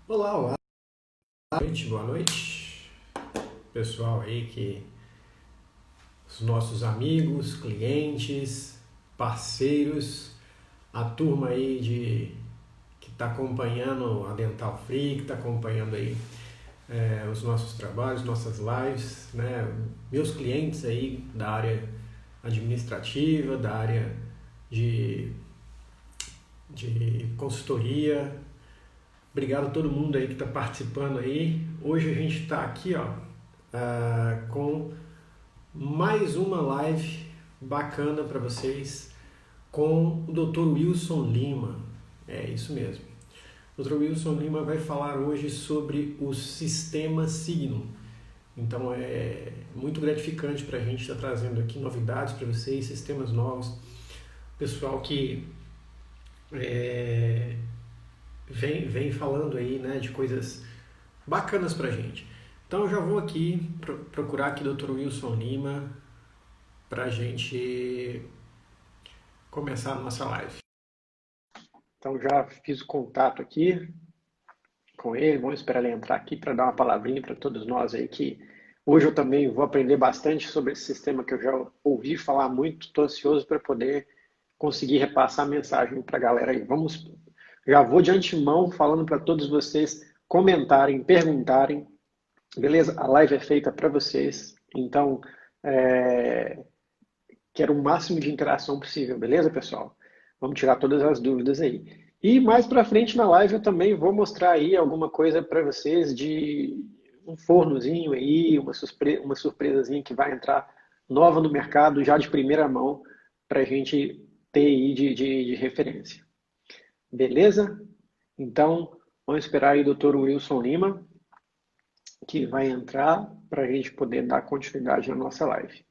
Olá, olá, boa noite, pessoal aí os nossos amigos, clientes, parceiros, a turma aí que está acompanhando a Dental Free, que está acompanhando aí os nossos trabalhos, nossas lives, né? Meus clientes aí da área administrativa, da área de, de consultoria. Obrigado a todo mundo aí que está participando aí. Hoje a gente está aqui, ó, com mais uma live bacana para vocês com o Dr. Wilson Lima. É isso mesmo. O Dr. Wilson Lima vai falar hoje sobre o sistema Signum. Então é muito gratificante para a gente estar trazendo aqui novidades para vocês, sistemas novos. Pessoal que é, vem falando aí, né, de coisas bacanas para a gente. Então eu já vou aqui procurar aqui o Dr. Wilson Lima para a gente começar a nossa live. Então já fiz o contato aqui com ele, vamos esperar ele entrar aqui para dar uma palavrinha para todos nós aí que hoje eu também vou aprender bastante sobre esse sistema que eu já ouvi falar muito, estou ansioso para poder conseguir repassar a mensagem para a galera aí. Já vou de antemão falando para todos vocês comentarem, perguntarem, beleza? A live é feita para vocês, então quero o máximo de interação possível, beleza, pessoal? Vamos tirar todas as dúvidas aí. E mais para frente na live eu também vou mostrar aí alguma coisa para vocês de um fornozinho aí, uma surpresazinha que vai entrar nova no mercado já de primeira mão para a gente ter aí de referência. Beleza? Então, vamos esperar aí o Dr. Wilson Lima, que vai entrar para a gente poder dar continuidade na nossa live.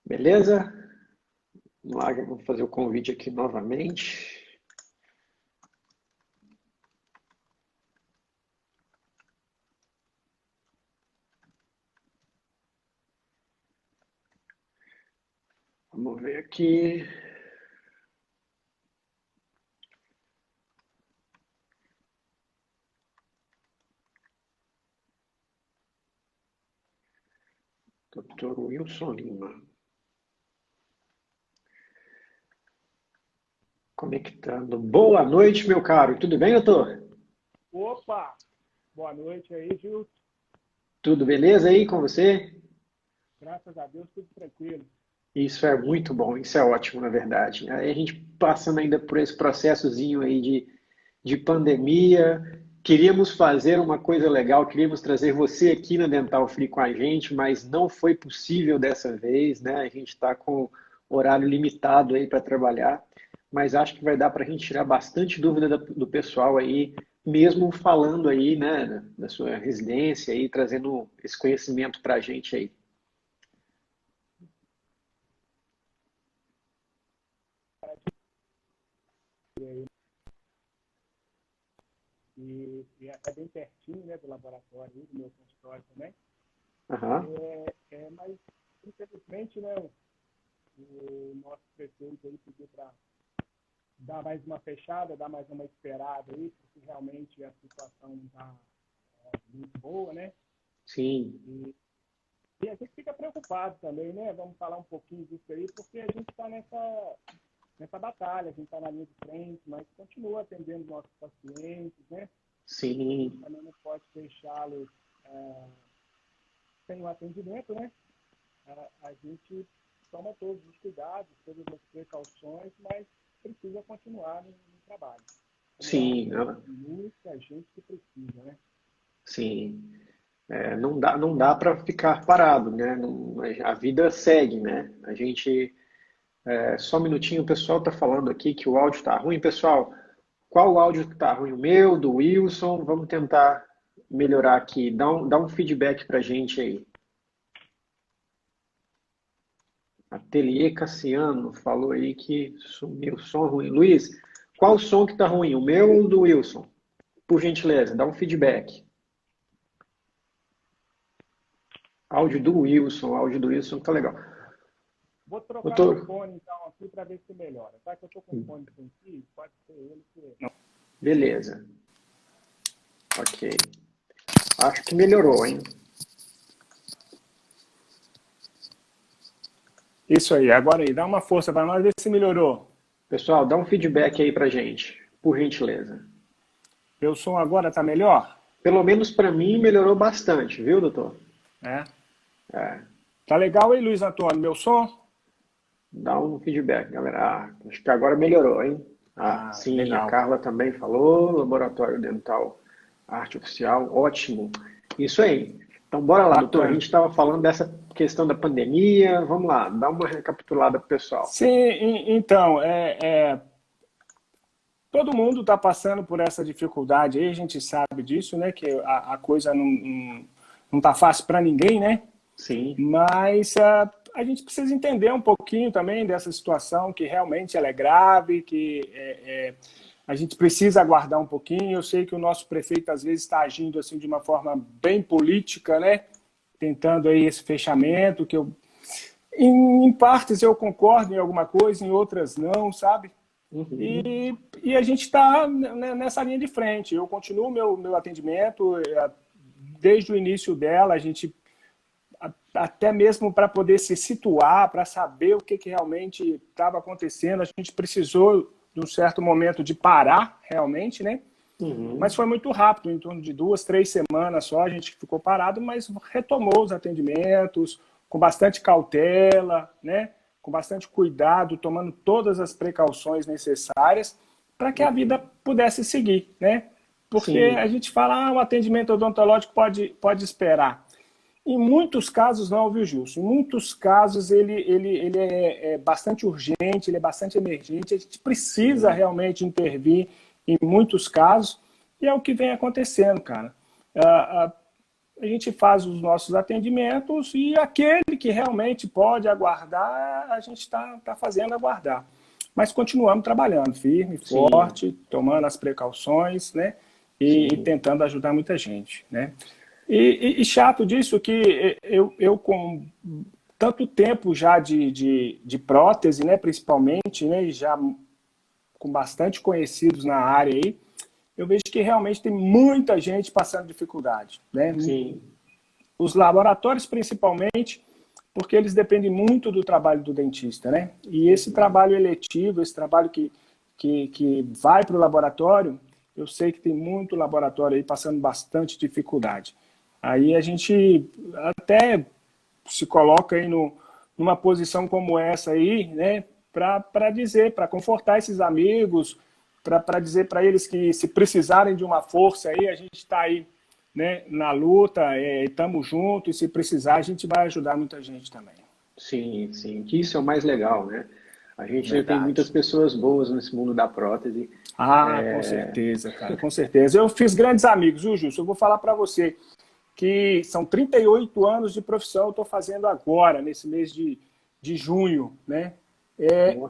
Beleza? Vamos lá, vou fazer o convite aqui novamente. Vamos ver aqui. Dr. Wilson Lima. Conectando. Boa noite, meu caro. Tudo bem, doutor? Opa! Boa noite aí, Gil. Tudo beleza aí com você? Graças a Deus, tudo tranquilo. Isso é muito bom, isso é ótimo, na verdade. Aí a gente passando ainda por esse processozinho aí de pandemia, queríamos fazer uma coisa legal, queríamos trazer você aqui na Dental Free com a gente, mas não foi possível dessa vez, né? A gente está com horário limitado aí para trabalhar, mas acho que vai dar para a gente tirar bastante dúvida do pessoal aí, mesmo falando aí, né, da sua residência aí, trazendo esse conhecimento para a gente aí. E é bem pertinho, né, do laboratório, do meu consultório também. Aham. Mas, infelizmente, né, o nosso prefeito aí pediu para dar mais uma fechada, dar mais uma esperada aí, porque realmente a situação não está muito boa, né? Sim. E a gente fica preocupado também, né? Vamos falar um pouquinho disso aí, porque a gente está nessa batalha, a gente está na linha de frente, mas continua atendendo nossos pacientes, né? Sim. Também não pode deixá-los sem o atendimento, né? A gente toma todos os cuidados, todas as precauções, mas precisa continuar no trabalho. Sim. Muita gente que precisa, né? Sim. Não dá para ficar parado, né? A vida segue, né? A gente. Só um minutinho, o pessoal está falando aqui que o áudio está ruim. Pessoal, qual o áudio que está ruim? O meu, do Wilson? Vamos tentar melhorar aqui. Dá um feedback para a gente aí. Ateliê Cassiano falou aí que sumiu o som ruim. Luiz, qual o som que está ruim? O meu ou o do Wilson? Por gentileza, dá um feedback. Áudio do Wilson tá legal. Vou trocar meu Doutor, fone, então, aqui para ver se melhora. Tá? Que eu estou com fone sensível, pode ser ele que... beleza. Ok. Acho que melhorou, hein? Isso aí, agora aí, dá uma força para nós ver se melhorou. Pessoal, dá um feedback aí pra gente, por gentileza. Meu som agora tá melhor? Pelo menos pra mim melhorou bastante, viu, doutor? É. É, Tá legal aí, Luiz Antônio, meu som? dá um feedback, galera. Ah, acho que agora melhorou, hein? Ah, Ah, sim, a legal. Carla também falou, Laboratório Dental Arte Oficial, ótimo. Isso aí. Então, bora lá, doutor. A Bacana. gente estava falando dessa questão da pandemia. Vamos lá, dá uma recapitulada pro pessoal. Sim, então, todo mundo está passando por essa dificuldade aí, a gente sabe disso, né? Que a coisa não tá fácil para ninguém, né? Sim. Mas a gente precisa entender um pouquinho também dessa situação, que realmente ela é grave, que a gente precisa aguardar um pouquinho. Eu sei que o nosso prefeito às vezes está agindo assim de uma forma bem política, né? Tentando aí esse fechamento, que em partes eu concordo em alguma coisa, em outras não, sabe? Uhum. E a gente está nessa linha de frente. Eu continuo meu atendimento, desde o início dela, a gente até mesmo para poder se situar, para saber o que realmente estava acontecendo, a gente precisou de um certo momento de parar realmente, né? Mas Uhum. foi muito rápido, em torno de 2, 3 semanas só a gente ficou parado, mas retomou os atendimentos com bastante cautela, né? Com bastante cuidado, tomando todas as precauções necessárias para que a vida Uhum. pudesse seguir, né? Porque a Sim. gente fala, o atendimento odontológico pode esperar. Em muitos casos não, viu, Gilson? Em muitos casos ele é bastante urgente, ele é bastante emergente, a gente precisa Sim. realmente intervir em muitos casos, e é o que vem acontecendo, cara. A gente faz os nossos atendimentos e aquele que realmente pode aguardar, a gente está fazendo aguardar. Mas continuamos trabalhando firme, Sim. forte, tomando as precauções, né? E Sim. tentando ajudar muita gente, né? E chato disso que eu com tanto tempo já de prótese, né, principalmente, né, e já com bastante conhecidos na área aí, eu vejo que realmente tem muita gente passando dificuldade, né? Sim. Os laboratórios principalmente, porque eles dependem muito do trabalho do dentista, né? E esse Uhum. trabalho eletivo, esse trabalho que vai para o laboratório, eu sei que tem muito laboratório aí passando bastante dificuldade. Aí a gente até se coloca aí numa posição como essa aí, né, para dizer, para confortar esses amigos, para dizer para eles que se precisarem de uma força aí, a gente está aí, né, na luta, estamos juntos, e se precisar a gente vai ajudar muita gente também. Sim, sim. Que isso é o mais legal, né? A gente tem muitas Verdade. pessoas boas nesse mundo da prótese. Ah, com É, certeza, cara, com certeza. Eu fiz grandes amigos, viu, Justo? Eu vou falar para você que são 38 anos de profissão, eu estou fazendo agora, nesse mês de junho, né?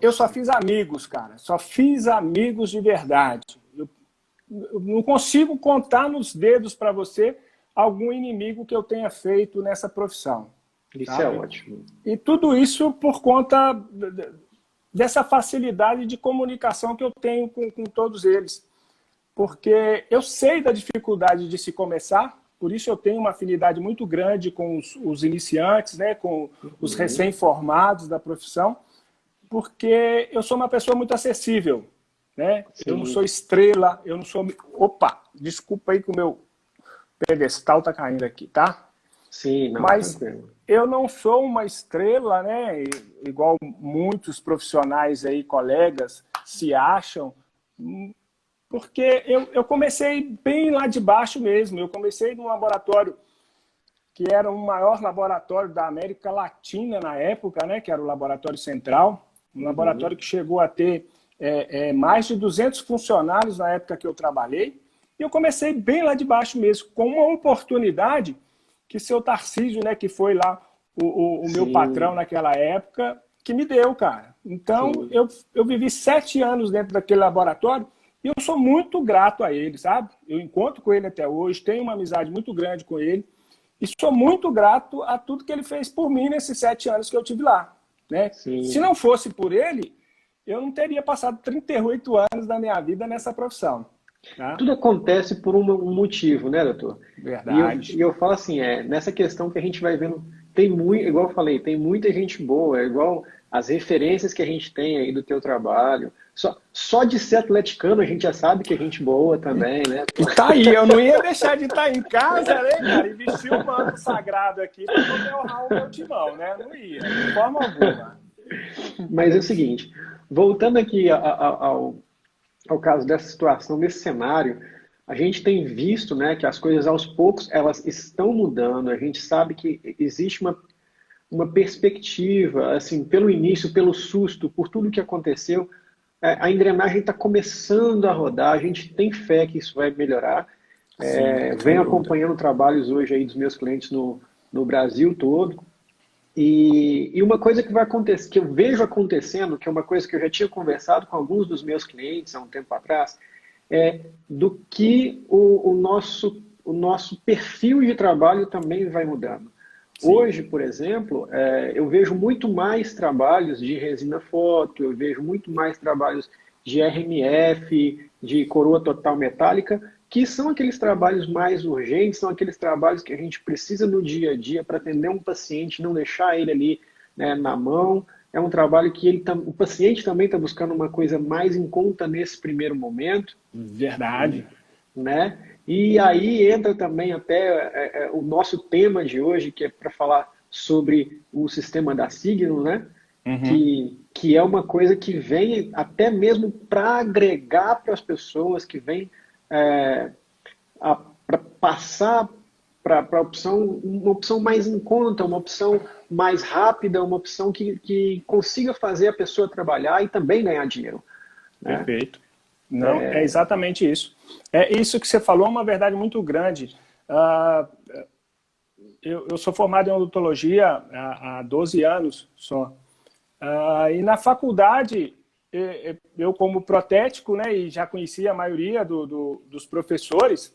Eu só Nossa. fiz amigos, cara, só fiz amigos de verdade. Eu não consigo contar nos dedos para você algum inimigo que eu tenha feito nessa profissão, Isso é sabe? ótimo. E tudo isso por conta dessa facilidade de comunicação que eu tenho com todos eles. Porque eu sei da dificuldade de se começar, por isso eu tenho uma afinidade muito grande com os iniciantes, né, com os Uhum. recém-formados da profissão, porque eu sou uma pessoa muito acessível, né? Eu não sou Sim. estrela, eu não sou... Opa, desculpa aí que o meu pedestal tá caindo aqui, tá? Sim, não, Mas tranquilo. eu não sou uma estrela, né? Igual muitos profissionais aí, colegas, se acham, porque eu comecei bem lá de baixo mesmo. Eu comecei num laboratório que era o maior laboratório da América Latina na época, né? Que era o Laboratório Central, um laboratório Uhum. que chegou a ter mais de 200 funcionários na época que eu trabalhei. E eu comecei bem lá de baixo mesmo, com uma oportunidade que seu Tarcísio, né, que foi lá o meu patrão Sim, naquela época, que me deu, cara. Então, sim. eu vivi 7 anos dentro daquele laboratório e eu sou muito grato a ele, sabe? Eu encontro com ele até hoje, tenho uma amizade muito grande com ele e sou muito grato a tudo que ele fez por mim nesses 7 anos que eu tive lá, né? Se Sim. não fosse por ele, eu não teria passado 38 anos da minha vida nessa profissão. Tá? Tudo acontece por um motivo, né, doutor? Verdade. E eu falo assim, nessa questão que a gente vai vendo, tem muito, igual eu falei, tem muita gente boa, é igual as referências que a gente tem aí do teu trabalho. Só de ser atleticano a gente já sabe que é gente boa também, né? E tá aí, eu não ia deixar de estar em casa, né, cara, e vestir o manto sagrado aqui para poder honrar o meu timão, né? Não ia, de forma alguma. Mas é o seguinte, voltando aqui ao caso dessa situação, desse cenário, a gente tem visto, né, que as coisas aos poucos elas estão mudando. A gente sabe que existe uma perspectiva, assim, pelo início, pelo susto, por tudo que aconteceu, a engrenagem está começando a rodar. A gente tem fé que isso vai melhorar. Sim, sem Venho dúvida. acompanhando trabalhos hoje aí dos meus clientes no Brasil todo. E uma coisa que vai acontecer, que eu vejo acontecendo, que é uma coisa que eu já tinha conversado com alguns dos meus clientes há um tempo atrás, é do que o nosso perfil de trabalho também vai mudando. Sim, Hoje, por exemplo, eu vejo muito mais trabalhos de resina foto, eu vejo muito mais trabalhos de RMF, de coroa total metálica, que são aqueles trabalhos mais urgentes, são aqueles trabalhos que a gente precisa no dia a dia para atender um paciente, não deixar ele ali, né, na mão. É um trabalho que o paciente também está buscando uma coisa mais em conta nesse primeiro momento, verdade. né? E aí entra também até o nosso tema de hoje, que é para falar sobre o sistema da Signum, né? Uhum. Que é uma coisa que vem até mesmo para agregar para as pessoas, que vem para passar para uma opção mais em conta, uma opção mais rápida, uma opção que consiga fazer a pessoa trabalhar e também ganhar dinheiro, né? Perfeito. Não, é exatamente isso. É isso que você falou, é uma verdade muito grande. Eu sou formado em odontologia há 12 anos só. E na faculdade, eu como protético, né, e já conhecia a maioria dos professores,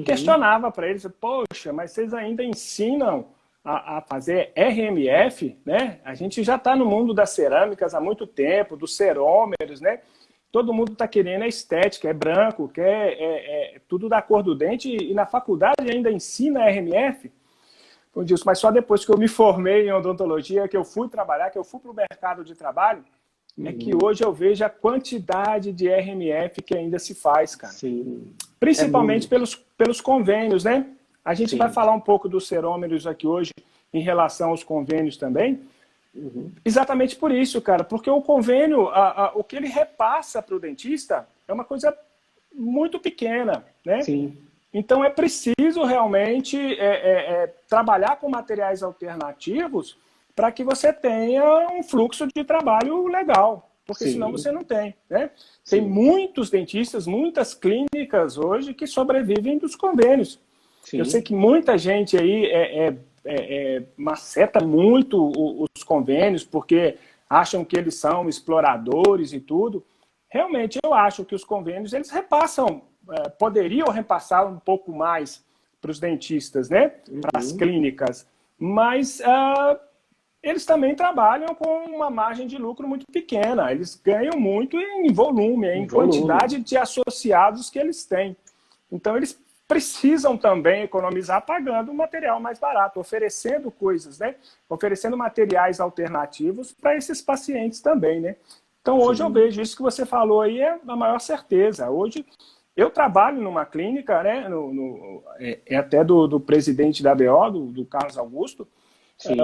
questionava para eles, poxa, mas vocês ainda ensinam a fazer RMF, né? A gente já está no mundo das cerâmicas há muito tempo, dos cerômeros, né? Todo mundo está querendo a estética, é branco, quer tudo da cor do dente, e na faculdade ainda ensina RMF. Eu disse, mas só depois que eu me formei em odontologia, que eu fui trabalhar, que eu fui para o mercado de trabalho, é que hoje eu vejo a quantidade de RMF que ainda se faz, cara. Sim, é Principalmente muito. pelos convênios, né? A gente vai Sim. falar um pouco dos cerômeros aqui hoje em relação aos convênios também. Exatamente por isso, cara, porque o convênio, o que ele repassa para o dentista é uma coisa muito pequena, né? Sim. Então é preciso realmente trabalhar com materiais alternativos para que você tenha um fluxo de trabalho legal, porque senão Sim. você não tem, né? Tem Sim. muitos dentistas, muitas clínicas hoje que sobrevivem dos convênios. Eu sei Sim. que muita gente aí maceta muito os convênios porque acham que eles são exploradores e tudo. Realmente, eu acho que os convênios eles repassam, poderiam repassar um pouco mais para os dentistas, né? Para as clínicas, mas eles também trabalham com uma margem de lucro muito pequena. Eles ganham muito em volume, em Volume. quantidade de associados que eles têm. Então, eles precisam também economizar pagando um material mais barato, oferecendo coisas, né? Oferecendo materiais alternativos para esses pacientes também, né? Então, hoje eu Sim. vejo isso que você falou aí é a maior certeza. Hoje, eu trabalho numa clínica, né? Até do presidente da BO, do Carlos Augusto,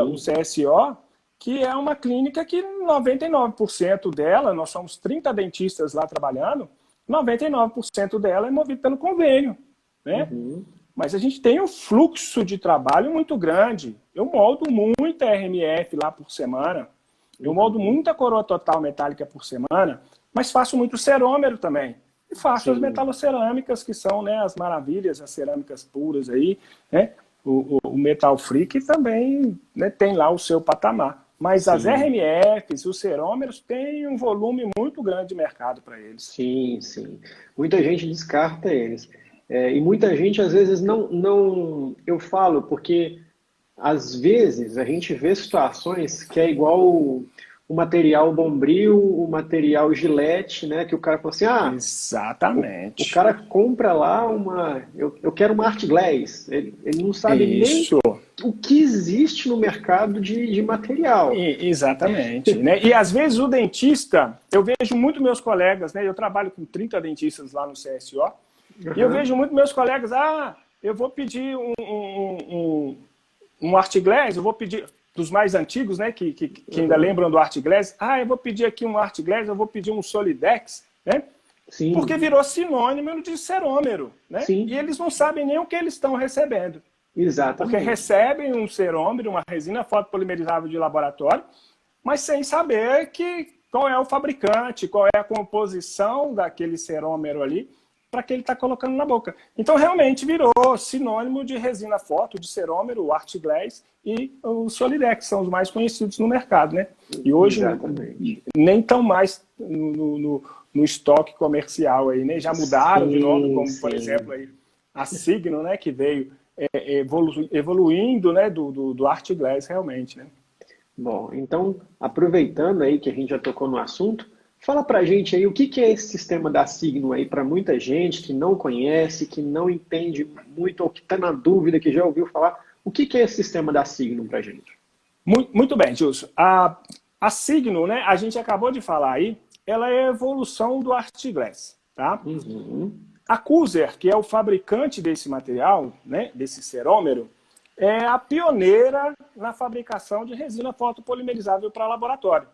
o Sim. CSO, que é uma clínica que 99% dela, nós somos 30 dentistas lá trabalhando, 99% dela é movido pelo convênio, né? Mas a gente tem um fluxo de trabalho muito grande. Eu moldo muita RMF lá por semana, eu moldo muita coroa total metálica por semana, mas faço muito cerômero também. E faço as Sim. metalocerâmicas, que são, né, as maravilhas, as cerâmicas puras aí, né? O Metal Free, que também, né, tem lá o seu patamar. Mas as Sim. RMFs, os cerômeros, têm um volume muito grande de mercado para eles. Sim. Sim. Muita gente descarta eles. E muita gente, às vezes, não. Eu falo, porque às vezes a gente vê situações que é igual o material Bombril, o material Gillette, né? Que o cara fala assim, Exatamente. o cara compra lá eu quero uma Art Glass. Ele não sabe nem Isso. o que existe no mercado de material. Exatamente. Né? E às vezes o dentista, eu vejo muito meus colegas, né? Eu trabalho com 30 dentistas lá no CSO, e eu vejo muito meus colegas, eu vou pedir um Art Glass, eu vou pedir, dos mais antigos, né, que ainda lembram do Art Glass, eu vou pedir aqui um Art Glass, eu vou pedir um Solidex, né? Sim. Porque virou sinônimo de cerômero, né? Sim. E eles não sabem nem o que eles estão recebendo. Exatamente. Porque recebem um cerômero, uma resina fotopolimerizável de laboratório, mas sem saber qual é o fabricante, qual é a composição daquele cerômero ali, para que ele está colocando na boca. Então, realmente virou sinônimo de resina foto, de cerômero, o Art Glass e o Solidex, são os mais conhecidos no mercado, né? E hoje nem estão mais no estoque comercial aí, né? Já mudaram de nome, como por exemplo aí, a Signo, né? Que veio evoluindo, né? Do Art Glass realmente, né? Bom, então, aproveitando aí que a gente já tocou no assunto, fala pra gente aí o que é esse sistema da Signo aí para muita gente que não conhece, que não entende muito ou que está na dúvida, que já ouviu falar. O que é esse sistema da Signo pra gente? Muito bem, Gilson. A Signo, né, a gente acabou de falar aí, ela é a evolução do Art Glass, tá? A Cuser, que é o fabricante desse material, né, desse cerômero, é a pioneira na fabricação de resina fotopolimerizável para laboratório.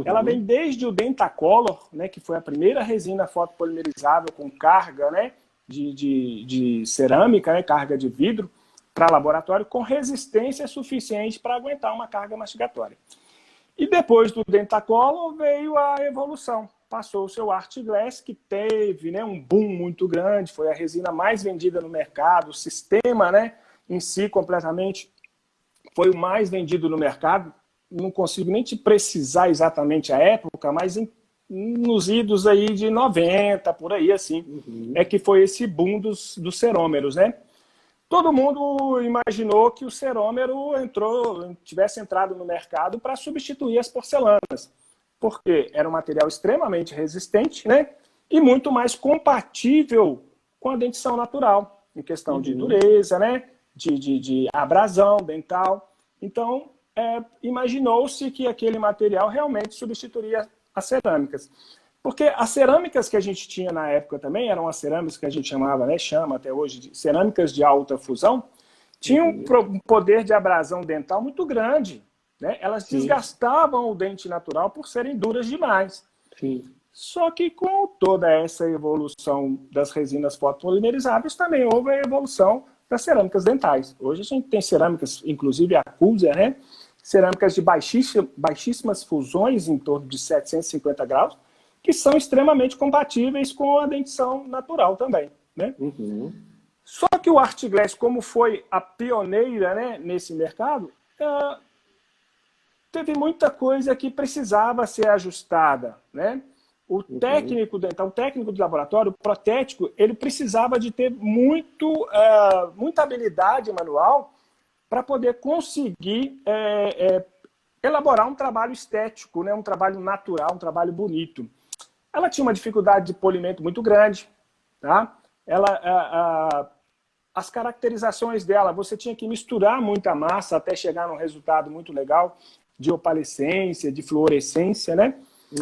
Ela vem desde o Dentacolor, né, que foi a primeira resina fotopolimerizável com carga, né, de cerâmica, né, carga de vidro, para laboratório, com resistência suficiente para aguentar uma carga mastigatória. E depois do Dentacolor veio a evolução. Passou o seu Art Glass, que teve, né, um boom muito grande, foi a resina mais vendida no mercado, o sistema, né, em si completamente foi o mais vendido no mercado. Não consigo nem te precisar exatamente a época, mas nos idos aí de 90, por aí, assim, é que foi esse boom dos cerômeros, né? Todo mundo imaginou que o cerômero tivesse entrado no mercado para substituir as porcelanas, porque era um material extremamente resistente, né? E muito mais compatível com a dentição natural, em questão de dureza, né? De abrasão dental. Então, imaginou-se que aquele material realmente substituiria as cerâmicas. Porque as cerâmicas que a gente tinha na época também eram as cerâmicas que a gente chamava, né, chama até hoje, de cerâmicas de alta fusão, tinham um poder de abrasão dental muito grande, né? Elas desgastavam o dente natural por serem duras demais. Só que com toda essa evolução das resinas fotopolimerizáveis, também houve a evolução das cerâmicas dentais. Hoje a gente tem cerâmicas, inclusive a Cuser, né? Cerâmicas de baixíssimas fusões, em torno de 750 graus, que são extremamente compatíveis com a dentição natural também, né? Só que o Art Glass, como foi a pioneira, né, nesse mercado, teve muita coisa que precisava ser ajustada, né? O técnico dental, o técnico de laboratório, o protético, ele precisava de ter muita habilidade manual para poder conseguir elaborar um trabalho estético, né? Um trabalho natural, um trabalho bonito. Ela tinha uma dificuldade de polimento muito grande, tá? As caracterizações dela, você tinha que misturar muita massa até chegar num resultado muito legal de opalescência, de fluorescência, né?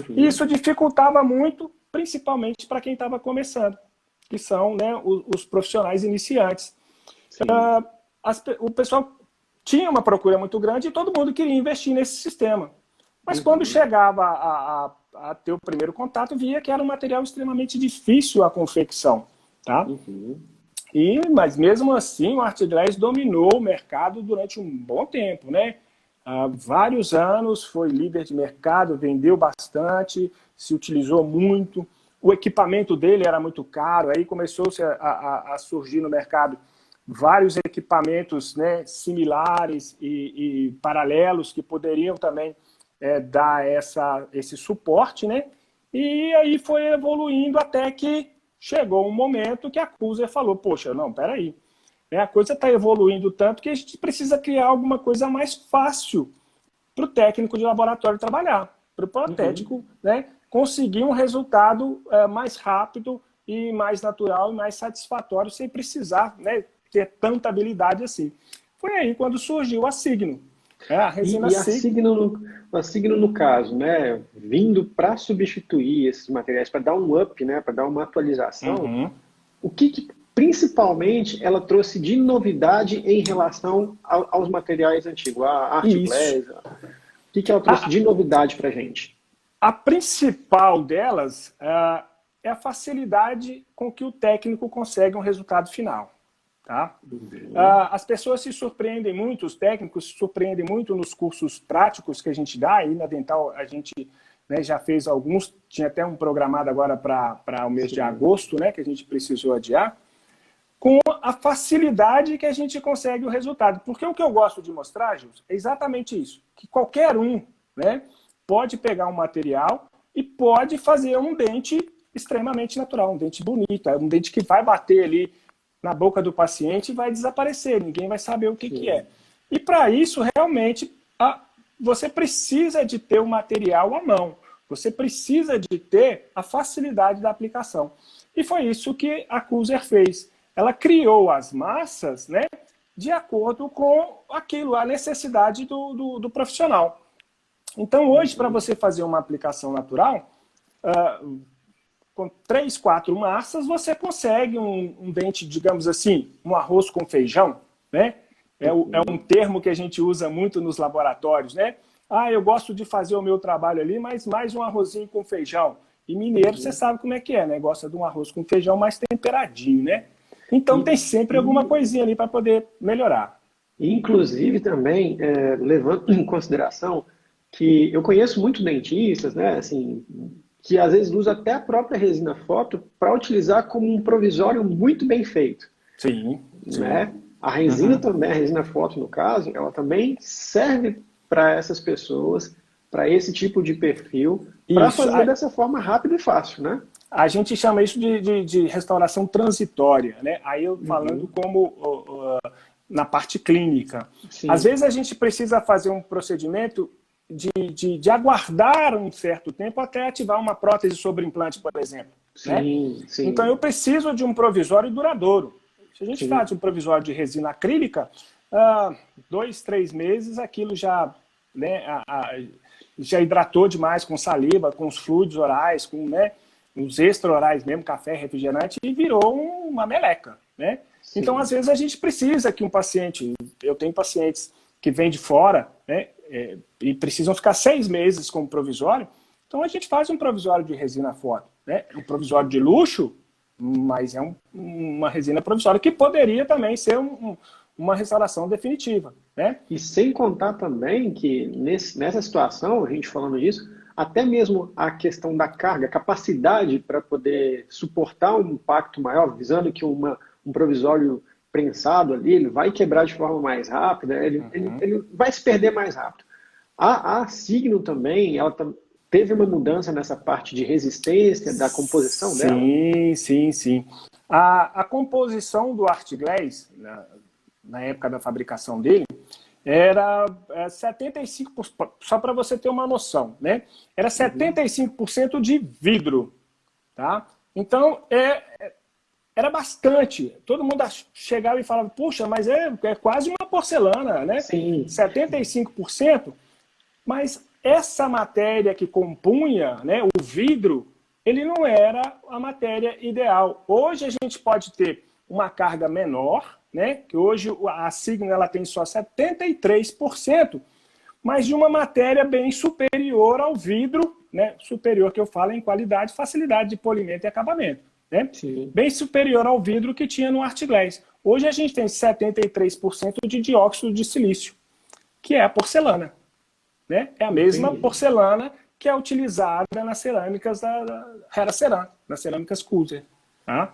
E isso dificultava muito, principalmente para quem estava começando, que são, né, os profissionais iniciantes. O pessoal tinha uma procura muito grande e todo mundo queria investir nesse sistema. Mas quando chegava a ter o primeiro contato, via que era um material extremamente difícil a confecção, tá? Mas mesmo assim, o Art Glass dominou o mercado durante um bom tempo, né? Há vários anos foi líder de mercado, vendeu bastante, se utilizou muito. O equipamento dele era muito caro, aí começou-se a surgir no mercado vários equipamentos, né, similares e paralelos que poderiam também dar esse suporte, né? E aí foi evoluindo até que chegou um momento que a Cuser falou, poxa, não, peraí, a coisa está evoluindo tanto que a gente precisa criar alguma coisa mais fácil para o técnico de laboratório trabalhar. para o protético, né, conseguir um resultado mais rápido e mais natural e mais satisfatório, sem precisar, né, ter tanta habilidade assim. Foi aí quando surgiu a Signo. A resina A Signo, no caso, né, vindo para substituir esses materiais, para dar um up, né, para dar uma atualização, o que principalmente ela trouxe de novidade em relação aos materiais antigos, a Art Glass? O que ela trouxe de novidade para a gente? A principal delas é a facilidade com que o técnico consegue um resultado final. Tá? As pessoas se surpreendem muito, os técnicos se surpreendem muito nos cursos práticos que a gente dá. Aí na Dental a gente, né, já fez alguns, tinha até um programado agora para o mês de agosto, né, que a gente precisou adiar, com a facilidade que a gente consegue o resultado. Porque o que eu gosto de mostrar, Gilson, é exatamente isso, que qualquer um, né, pode pegar um material e pode fazer um dente extremamente natural, um dente bonito, um dente que vai bater ali na boca do paciente e vai desaparecer, ninguém vai saber o que é. E para isso, realmente, você precisa de ter o material à mão, você precisa de ter a facilidade da aplicação. E foi isso que a Kuser fez. Ela criou as massas, né, de acordo com aquilo, a necessidade do profissional. Então, hoje, para você fazer uma aplicação natural, com 3, 4 massas, você consegue um dente, digamos assim, um arroz com feijão, né? É um termo que a gente usa muito nos laboratórios, né? Eu gosto de fazer o meu trabalho ali, mas mais um arrozinho com feijão. E mineiro, você sabe como é que é, né? Gosta de um arroz com feijão mais temperadinho, né? Então tem sempre alguma coisinha ali para poder melhorar. Inclusive também, levando em consideração que eu conheço muitos dentistas, né? Assim, que às vezes usa até a própria resina foto para utilizar como um provisório muito bem feito. Sim. Né? A resina também, a resina foto no caso, ela também serve para essas pessoas, para esse tipo de perfil, para fazer dessa forma rápida e fácil, né? A gente chama isso de restauração transitória, né? Aí eu falando como na parte clínica. Sim. Às vezes a gente precisa fazer um procedimento de aguardar um certo tempo até ativar uma prótese sobre implante, por exemplo. Sim, né? sim. Então eu preciso de um provisório duradouro. Se a gente faz um provisório de resina acrílica, 2, 3 meses aquilo já, né, já hidratou demais com saliva, com os fluidos orais, com, né, os extra-orais mesmo, café, refrigerante, e virou uma meleca. Né? Então, às vezes, a gente precisa que um paciente... Eu tenho pacientes que vêm de fora, né, e precisam ficar 6 meses com o provisório, então a gente faz um provisório de resina foto. Né? Um provisório de luxo, mas é uma resina provisória que poderia também ser uma restauração definitiva. Né? E sem contar também que nessa situação, a gente falando disso, até mesmo a questão da carga, a capacidade para poder suportar um impacto maior, visando que um provisório prensado ali, ele vai quebrar de forma mais rápida, ele vai se perder mais rápido. A Signo também, ela teve uma mudança nessa parte de resistência da composição dela? Sim. A composição do Art Glass, na época da fabricação dele, era 75%, só para você ter uma noção, né? Era 75% de vidro, tá? Então, era bastante. Todo mundo chegava e falava, puxa, mas é quase uma porcelana, né? Sim. 75%, mas essa matéria que compunha, né, o vidro, ele não era a matéria ideal. Hoje a gente pode ter uma carga menor, né, que hoje a Signo ela tem só 73%, mas de uma matéria bem superior ao vidro, né, superior que eu falo em qualidade, facilidade de polimento e acabamento. Né? Bem superior ao vidro que tinha no Art Glass. Hoje a gente tem 73% de dióxido de silício, que é a porcelana. Né? É a mesma porcelana que é utilizada nas cerâmicas da Hera Ceram, nas cerâmicas Kuser. Tá?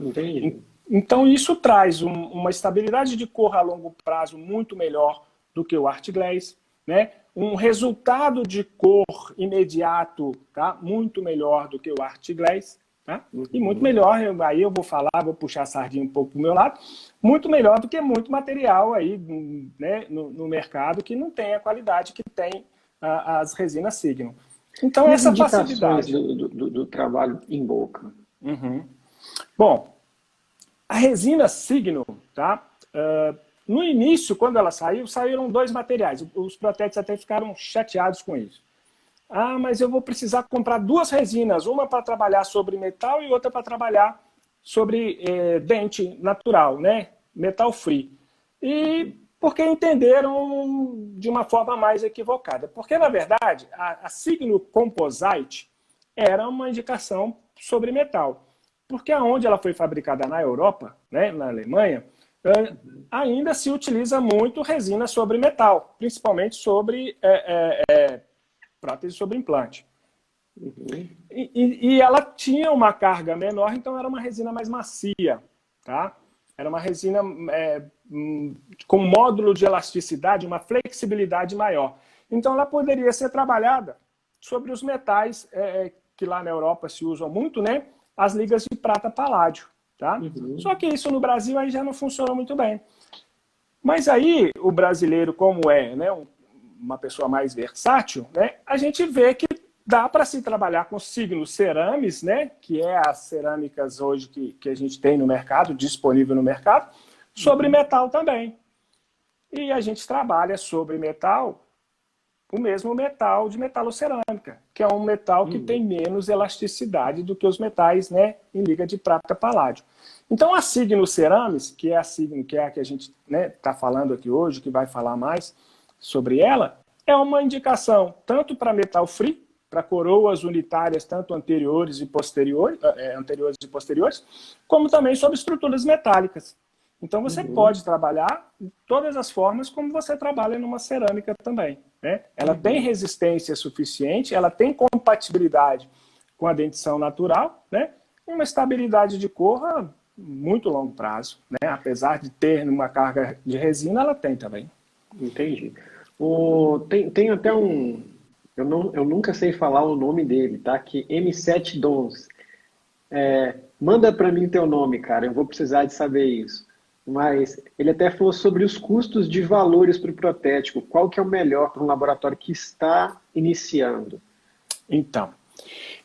Então isso traz uma estabilidade de cor a longo prazo muito melhor do que o Art Glass, né? Um resultado de cor imediato, tá? Muito melhor do que o Art Glass. Tá? E muito melhor, aí eu vou puxar a sardinha um pouco para o meu lado, muito melhor do que muito material aí, né, no mercado que não tem a qualidade que tem as resinas Signo. Então, E as essa indicações facilidade. do trabalho em boca? Uhum. Bom, a resina Signo, tá? No início, quando ela saiu, saíram 2 materiais. Os protéticos até ficaram chateados com isso. Ah, mas eu vou precisar comprar 2 resinas, uma para trabalhar sobre metal e outra para trabalhar sobre dente natural, né? Metal free. E porque entenderam de uma forma mais equivocada. Porque, na verdade, a Signo Composite era uma indicação sobre metal. Porque aonde ela foi fabricada na Europa, né, na Alemanha, ainda se utiliza muito resina sobre metal, principalmente sobre prótese sobre implante. Uhum. E ela tinha uma carga menor, então era uma resina mais macia, tá? Era uma resina com módulo de elasticidade, uma flexibilidade maior. Então ela poderia ser trabalhada sobre os metais que lá na Europa se usam muito, né? As ligas de prata paládio, tá? Uhum. Só que isso no Brasil aí já não funciona muito bem. Mas aí o brasileiro, como é, né, uma pessoa mais versátil, né, a gente vê que dá para se trabalhar com signos cerames, né, que é as cerâmicas hoje que a gente tem no mercado, disponível no mercado, sobre metal também. E a gente trabalha sobre metal, o mesmo metal de metalocerâmica, que é um metal que tem menos elasticidade do que os metais, né, em liga de prata paládio. Então a Signo Ceramis, que é a Signo, que é a que a gente está falando aqui hoje, que vai falar mais sobre ela, é uma indicação tanto para metal free, para coroas unitárias, tanto anteriores e posteriores, como também sobre estruturas metálicas. Então você pode trabalhar de todas as formas como você trabalha numa cerâmica também, né? Ela tem resistência suficiente, ela tem compatibilidade com a dentição natural, né? E uma estabilidade de cor a muito longo prazo, né? Apesar de ter uma carga de resina, ela tem também. Entendi. Tem até um... Eu nunca sei falar o nome dele, tá? Que M7 Dons. Manda para mim teu nome, cara. Eu vou precisar de saber isso. Mas ele até falou sobre os custos de valores para o protético. Qual que é o melhor para um laboratório que está iniciando? Então,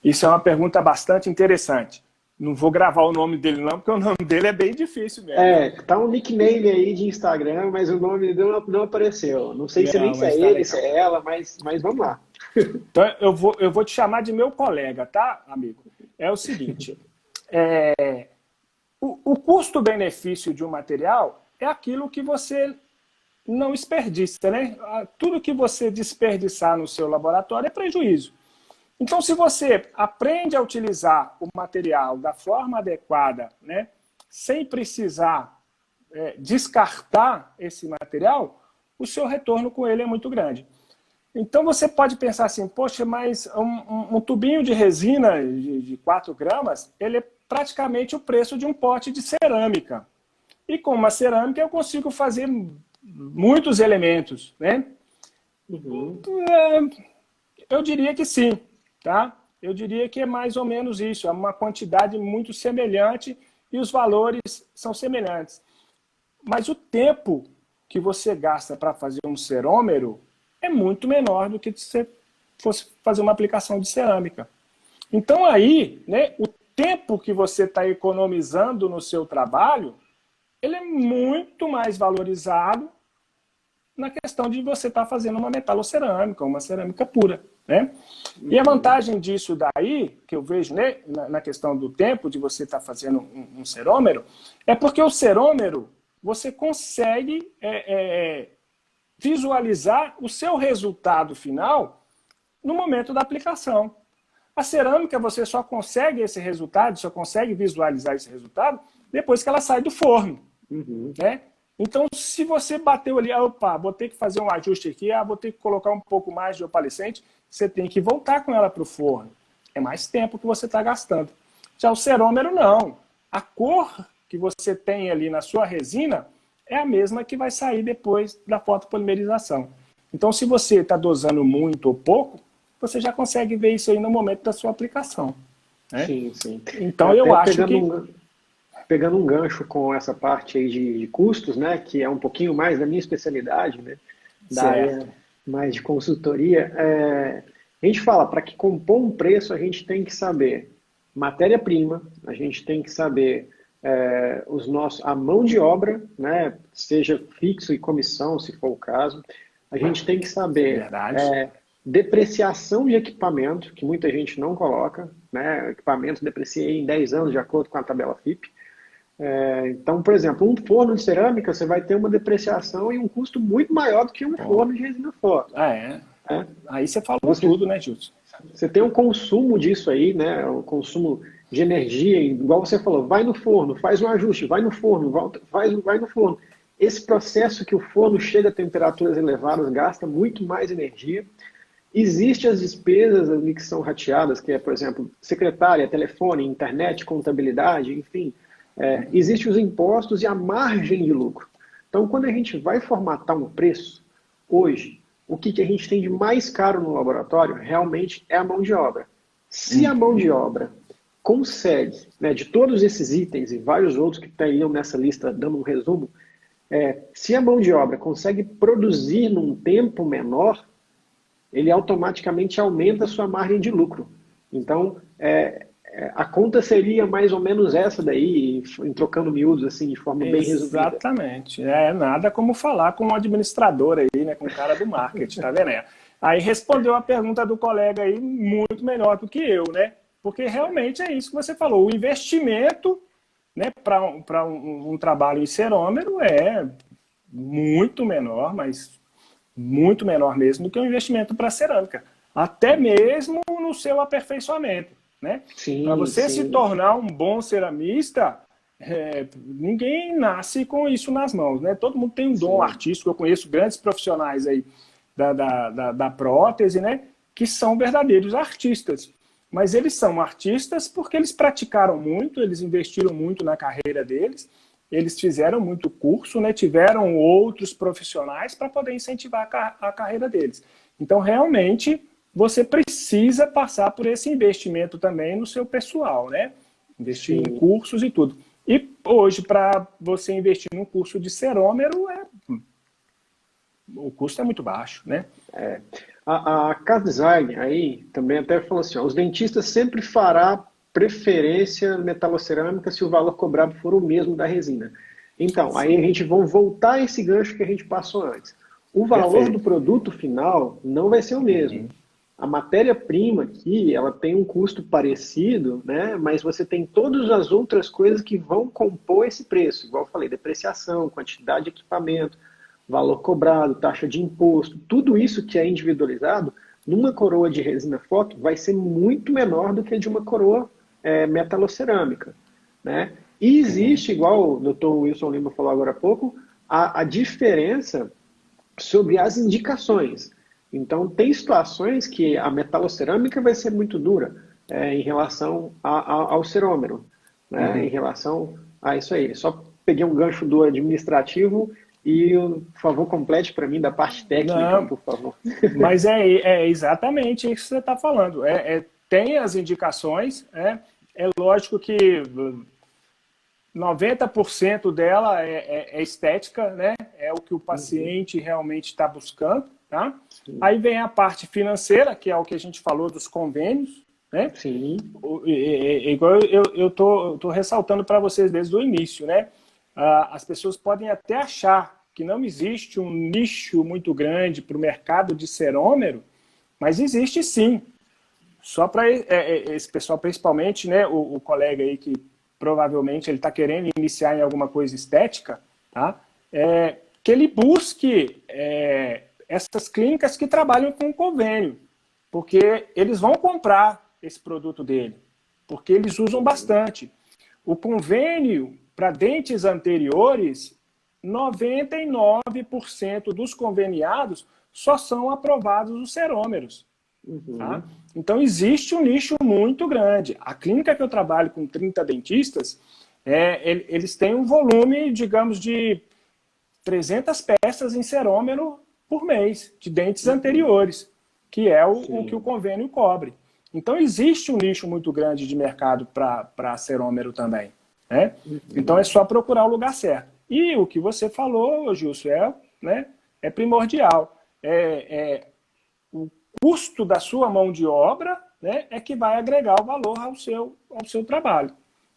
isso é uma pergunta bastante interessante. Não vou gravar o nome dele não, porque o nome dele é bem difícil mesmo. Tá um nickname aí de Instagram, mas o nome dele não apareceu. Não sei nem se é Mas tá ele, legal. se é ela, mas vamos lá. Então, eu vou te chamar de meu colega, tá, amigo? É o seguinte, o custo-benefício de um material é aquilo que você não desperdiça, né? Tudo que você desperdiçar no seu laboratório é prejuízo. Então, se você aprende a utilizar o material da forma adequada, né, sem precisar descartar esse material, o seu retorno com ele é muito grande. Então, você pode pensar assim, poxa, mas um tubinho de resina de 4 gramas, ele é praticamente o preço de um pote de cerâmica. E com uma cerâmica eu consigo fazer muitos elementos, né? Eu diria que sim, tá? Eu diria que é mais ou menos isso, é uma quantidade muito semelhante e os valores são semelhantes. Mas o tempo que você gasta para fazer um cerômero é muito menor do que se você fosse fazer uma aplicação de cerâmica. Então aí, né, o tempo que você está economizando no seu trabalho, ele é muito mais valorizado na questão de você estar fazendo uma metalocerâmica, uma cerâmica pura, né? E a vantagem disso daí, que eu vejo, né, na questão do tempo de você estar fazendo um cerômero, é porque o cerômero, você consegue visualizar o seu resultado final no momento da aplicação. A cerâmica, você só consegue esse resultado, só consegue visualizar esse resultado depois que ela sai do forno, né? Então, se você bateu ali, opa, vou ter que fazer um ajuste aqui, vou ter que colocar um pouco mais de opalescente, você tem que voltar com ela para o forno. É mais tempo que você está gastando. Já o cerômero, não. A cor que você tem ali na sua resina é a mesma que vai sair depois da fotopolimerização. Então, se você está dosando muito ou pouco, você já consegue ver isso aí no momento da sua aplicação, né? Sim, sim. Então, eu acho que... Pegando um gancho com essa parte aí de custos, né, que é um pouquinho mais da minha especialidade, né, da área mais de consultoria, A gente fala, para que compor um preço, a gente tem que saber matéria-prima, a gente tem que saber a mão de obra, né, seja fixo e comissão, se for o caso. A gente tem que saber depreciação de equipamento, que muita gente não coloca, né, equipamento deprecia em 10 anos, de acordo com a tabela FIP. Então, por exemplo, um forno de cerâmica, você vai ter uma depreciação e um custo muito maior do que um forno de resina forte. Aí você falou tudo, né, Gilson? Você tem um consumo disso aí, né? O consumo de energia, igual você falou, vai no forno, faz um ajuste, vai no forno, vai no forno. Esse processo que o forno chega a temperaturas elevadas gasta muito mais energia. Existem as despesas ali que são rateadas, que é, por exemplo, secretária, telefone, internet, contabilidade, enfim. Existem os impostos e a margem de lucro. Então, quando a gente vai formatar um preço, hoje, o que a gente tem de mais caro no laboratório realmente é a mão de obra. Se a mão de obra consegue, né, de todos esses itens e vários outros que estariam nessa lista, dando um resumo, se a mão de obra consegue produzir num tempo menor, ele automaticamente aumenta a sua margem de lucro. Então, a conta seria mais ou menos essa daí, trocando miúdos assim, de forma bem resumida. Exatamente. Nada como falar com um administrador aí, né, com o cara do marketing, tá vendo? Aí respondeu a pergunta do colega aí muito melhor do que eu, né? Porque realmente é isso que você falou. O investimento, né, para um trabalho em cerômero é muito menor, mas muito menor mesmo do que o investimento para cerâmica. Até mesmo no seu aperfeiçoamento, né? Para você se tornar um bom ceramista, ninguém nasce com isso nas mãos, né? Todo mundo tem um dom artístico. Eu conheço grandes profissionais aí da prótese, né, que são verdadeiros artistas. Mas eles são artistas porque eles praticaram muito, eles investiram muito na carreira deles, eles fizeram muito curso, né, tiveram outros profissionais para poder incentivar a carreira deles. Então, realmente, você precisa passar por esse investimento também no seu pessoal, né? Investir em cursos e tudo. E hoje, para você investir num curso de cerômero, o custo é muito baixo, né? A Casa Design aí também até falou assim, os dentistas sempre fará preferência metalocerâmica se o valor cobrado for o mesmo da resina. Então, aí a gente vai voltar a esse gancho que a gente passou antes. O valor do produto final não vai ser o mesmo. A matéria-prima aqui, ela tem um custo parecido, né? Mas você tem todas as outras coisas que vão compor esse preço. Igual eu falei, depreciação, quantidade de equipamento, valor cobrado, taxa de imposto, tudo isso que é individualizado, numa coroa de resina foto vai ser muito menor do que de uma coroa metalocerâmica, né? E existe, igual o Dr. Wilson Lima falou agora há pouco, a diferença sobre as indicações. Então, tem situações que a metalocerâmica vai ser muito dura em relação ao cerômero, né? Em relação a isso aí. Só peguei um gancho do administrativo e, por favor, complete para mim da parte técnica, por favor. Mas é exatamente isso que você está falando. Tem as indicações, é lógico que 90% dela é estética, né? É o que o paciente realmente está buscando, tá? Aí vem a parte financeira, que é o que a gente falou dos convênios, né? Sim. Igual eu tô ressaltando para vocês desde o início, né? As pessoas podem até achar que não existe um nicho muito grande para o mercado de cerômero, mas existe sim. Só para esse pessoal, principalmente, né, o colega aí que provavelmente ele está querendo iniciar em alguma coisa estética, tá? Que ele busque essas clínicas que trabalham com convênio, porque eles vão comprar esse produto dele, porque eles usam bastante. O convênio para dentes anteriores, 99% dos conveniados só são aprovados os cerômeros. Tá? Então, existe um nicho muito grande. A clínica que eu trabalho com 30 dentistas, eles têm um volume, digamos, de 300 peças em cerômero por mês, de dentes anteriores, que é o que o convênio cobre. Então, existe um nicho muito grande de mercado para cerômero também. Né? Então, é só procurar o lugar certo. E o que você falou, Gilson, é primordial. O custo da sua mão de obra, né, é que vai agregar o valor ao seu trabalho.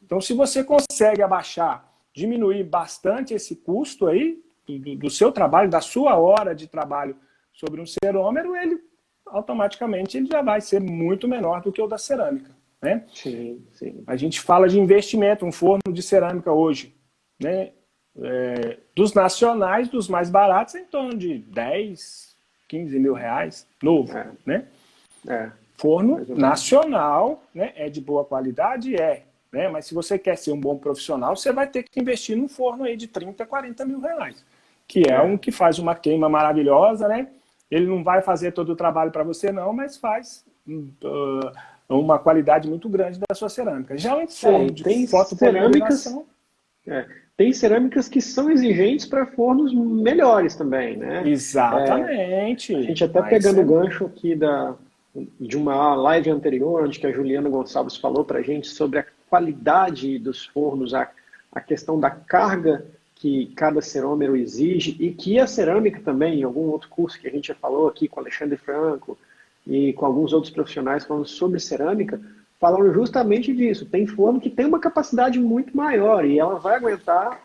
Então, se você consegue abaixar, diminuir bastante esse custo aí do seu trabalho, da sua hora de trabalho sobre um cerômero, ele automaticamente ele já vai ser muito menor do que o da cerâmica, né? Sim, sim. A gente fala de investimento, um forno de cerâmica hoje, né? Dos nacionais, dos mais baratos, em torno de 10, 15 mil reais, novo, né? Forno nacional, né? É de boa qualidade? Né? Mas se você quer ser um bom profissional, você vai ter que investir num forno aí de 30, 40 mil reais, que é um que faz uma queima maravilhosa, né? Ele não vai fazer todo o trabalho para você, não, mas faz uma qualidade muito grande da sua cerâmica. Já um forno de fotopolimerização... Tem cerâmicas que são exigentes para fornos melhores também, né? Exatamente. A gente até pegando o gancho aqui de uma live anterior, onde que a Juliana Gonçalves falou para a gente sobre a qualidade dos fornos, a questão da carga que cada cerômero exige, e que a cerâmica também, em algum outro curso que a gente já falou aqui com Alexandre Franco e com alguns outros profissionais falando sobre cerâmica, falaram justamente disso. Tem forno que tem uma capacidade muito maior e ela vai aguentar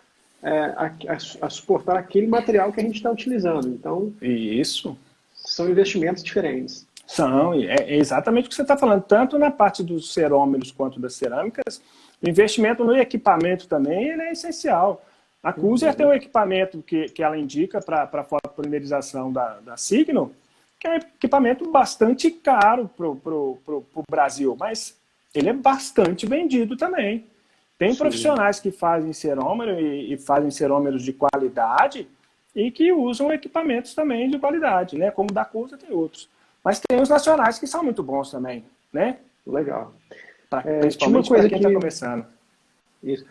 a suportar aquele material que a gente está utilizando. Então, isso são investimentos diferentes. São, é exatamente o que você está falando, tanto na parte dos cerômeros quanto das cerâmicas. O investimento no equipamento também ele é essencial. A Cuser tem um equipamento que ela indica para a fotopolimerização da Signo, que é um equipamento bastante caro para o Brasil, mas ele é bastante vendido também. Tem profissionais que fazem cerômero e fazem cerômeros de qualidade e que usam equipamentos também de qualidade, né? Como o da Cuser tem outros. Mas tem os nacionais que são muito bons também, né? Legal. Principalmente para quem está começando. Isso.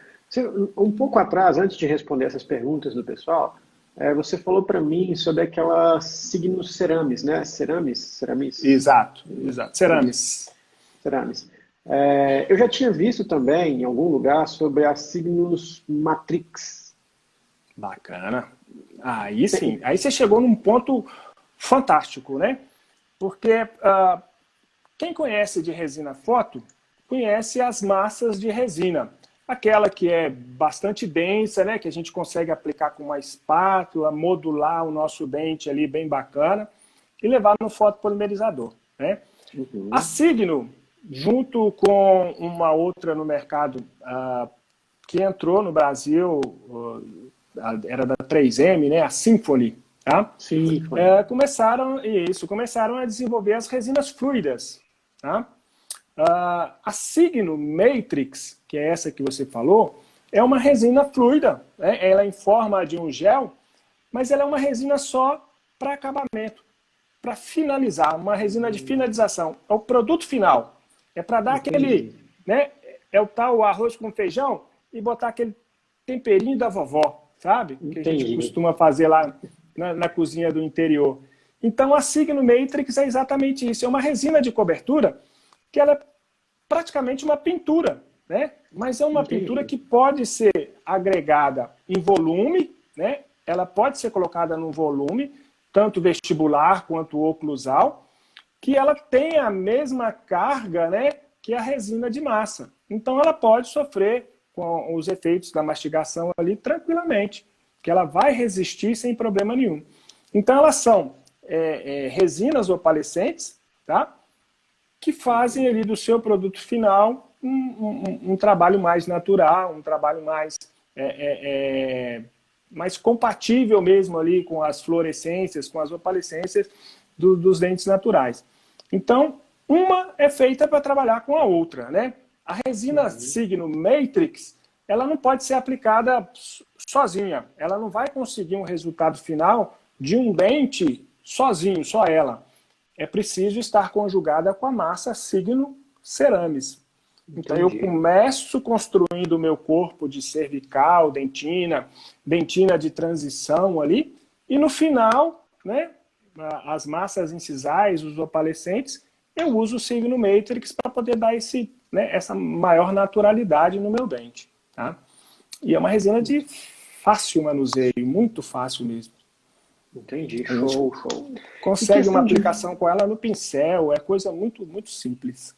Um pouco atrás, antes de responder essas perguntas do pessoal, você falou para mim sobre aquela signos ceramis, né? Ceramis? Exato. Ceramis. Eu já tinha visto também, em algum lugar, sobre a signos matrix. Bacana. Aí sim. Aí você chegou num ponto fantástico, né? Porque quem conhece de resina foto, conhece as massas de resina. Aquela que é bastante densa, né, que a gente consegue aplicar com uma espátula, modular o nosso dente ali bem bacana e levar no fotopolimerizador, né? A Signo, junto com uma outra no mercado que entrou no Brasil, era da 3M, né, a Symphony, tá? Começaram a desenvolver as resinas fluidas, tá? A Signo Matrix, que é essa que você falou, é uma resina fluida, né? Ela é em forma de um gel, mas ela é uma resina só para acabamento, para finalizar, uma resina de finalização. É o produto final. É para dar aquele, né? É o tal arroz com feijão e botar aquele temperinho da vovó, sabe? Que a gente costuma fazer lá na cozinha do interior. Então a Signo Matrix é exatamente isso. É uma resina de cobertura que ela é praticamente uma pintura, né? Mas é uma pintura que pode ser agregada em volume, né? Ela pode ser colocada num volume, tanto vestibular quanto oclusal, que ela tem a mesma carga, né, que a resina de massa. Então ela pode sofrer com os efeitos da mastigação ali tranquilamente, que ela vai resistir sem problema nenhum. Então elas são resinas opalescentes, tá? Que fazem ali do seu produto final um trabalho mais natural, um trabalho mais compatível mesmo ali com as fluorescências, com as opalescências dos dentes naturais. Então, uma é feita para trabalhar com a outra, né? A resina Signo Matrix, ela não pode ser aplicada sozinha. Ela não vai conseguir um resultado final de um dente sozinho, só ela. É preciso estar conjugada com a massa Signo Ceramis. Então eu começo construindo o meu corpo de cervical, dentina de transição ali, e no final, né, as massas incisais, os opalescentes, eu uso o Signo Matrix para poder dar essa maior naturalidade no meu dente. Tá? E é uma resina de fácil manuseio, muito fácil mesmo. Entendi, show, show. Consegue uma aplicação com ela no pincel, é coisa muito, muito simples.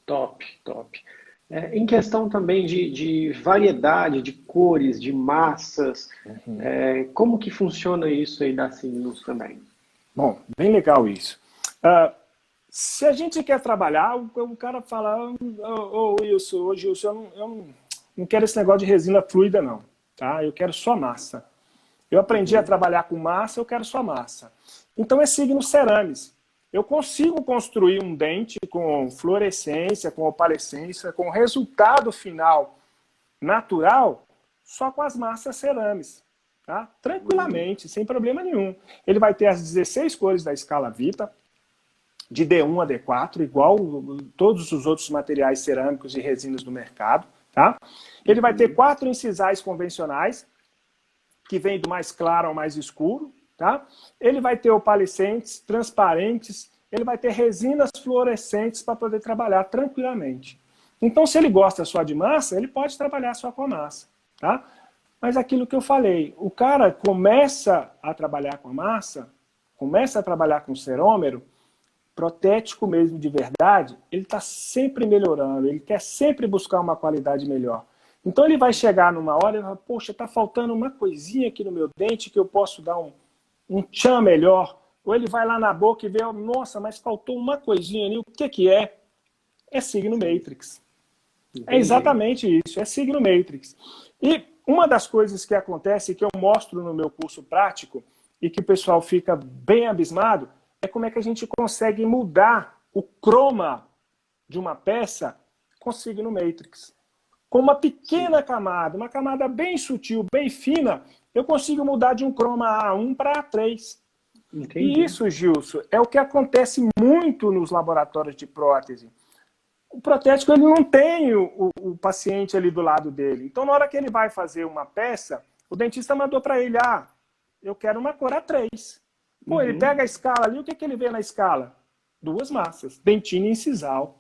Top, top. Em questão também de variedade, de cores, de massas, como que funciona isso aí da Signos também? Bom, bem legal isso. Se a gente quer trabalhar, o cara fala, Wilson, eu não quero esse negócio de resina fluida não, tá? Eu quero só massa. Eu aprendi a trabalhar com massa, eu quero só massa. Então é Signo Cerames. Eu consigo construir um dente com fluorescência, com opalescência, com resultado final natural, só com as massas Cerames. Tá? Tranquilamente, sem problema nenhum. Ele vai ter as 16 cores da escala Vita, de D1 a D4, igual todos os outros materiais cerâmicos e resinas do mercado. Tá? Ele vai ter 4 incisais convencionais, que vem do mais claro ao mais escuro. Tá? Ele vai ter opalescentes, transparentes, ele vai ter resinas fluorescentes para poder trabalhar tranquilamente. Então, se ele gosta só de massa, ele pode trabalhar só com a massa. Tá? Mas aquilo que eu falei, o cara começa a trabalhar com a massa, começa a trabalhar com cerômero, protético mesmo de verdade, ele está sempre melhorando, ele quer sempre buscar uma qualidade melhor. Então ele vai chegar numa hora e vai, poxa, está faltando uma coisinha aqui no meu dente que eu posso dar um tchan melhor. Ou ele vai lá na boca e vê, nossa, mas faltou uma coisinha ali, o que que é? É Signo Matrix. Entendi. É exatamente isso, é Signo Matrix. E uma das coisas que acontece, que eu mostro no meu curso prático, e que o pessoal fica bem abismado, é como é que a gente consegue mudar o croma de uma peça com Signo Matrix. Com uma pequena camada, uma camada bem sutil, bem fina, eu consigo mudar de um croma A1 para A3. Entendi. E isso, Gilson, é o que acontece muito nos laboratórios de prótese. O protético ele não tem o paciente ali do lado dele. Então, na hora que ele vai fazer uma peça, o dentista mandou para ele, eu quero uma cor A3. Pô, ele pega a escala ali, o que ele vê na escala? 2 massas, dentina e incisal.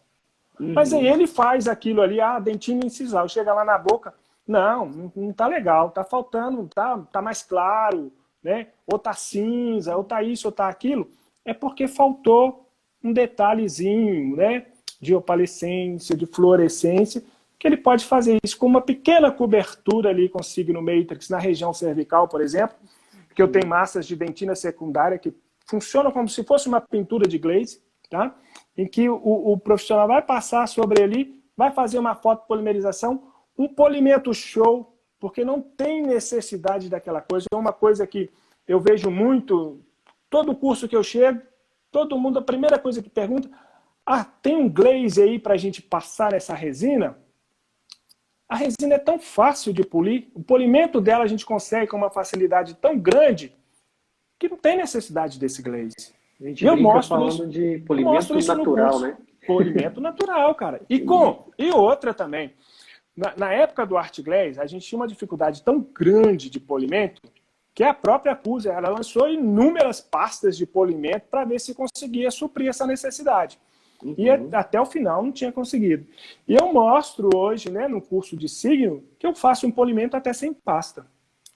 Mas aí ele faz aquilo ali, dentina e incisal. Chega lá na boca, não tá legal, tá faltando, tá mais claro, né? Ou tá cinza, ou tá isso, ou tá aquilo. É porque faltou um detalhezinho, né? De opalescência, de fluorescência, que ele pode fazer isso com uma pequena cobertura ali com Signo Matrix na região cervical, por exemplo, que eu tenho massas de dentina secundária que funcionam como se fosse uma pintura de glaze, tá? Em que o profissional vai passar sobre ele, vai fazer uma fotopolimerização, um polimento show, porque não tem necessidade daquela coisa. É uma coisa que eu vejo muito, todo curso que eu chego, todo mundo, a primeira coisa que pergunta, tem um glaze aí para a gente passar essa resina? A resina é tão fácil de polir, o polimento dela a gente consegue com uma facilidade tão grande que não tem necessidade desse glaze. A gente mostra falando de polimento natural, né? Polimento natural, cara. E outra também. Na época do Art Glaze, a gente tinha uma dificuldade tão grande de polimento que a própria Cuser, ela lançou inúmeras pastas de polimento para ver se conseguia suprir essa necessidade. E até o final não tinha conseguido. E eu mostro hoje, né, no curso de Signo, que eu faço um polimento até sem pasta.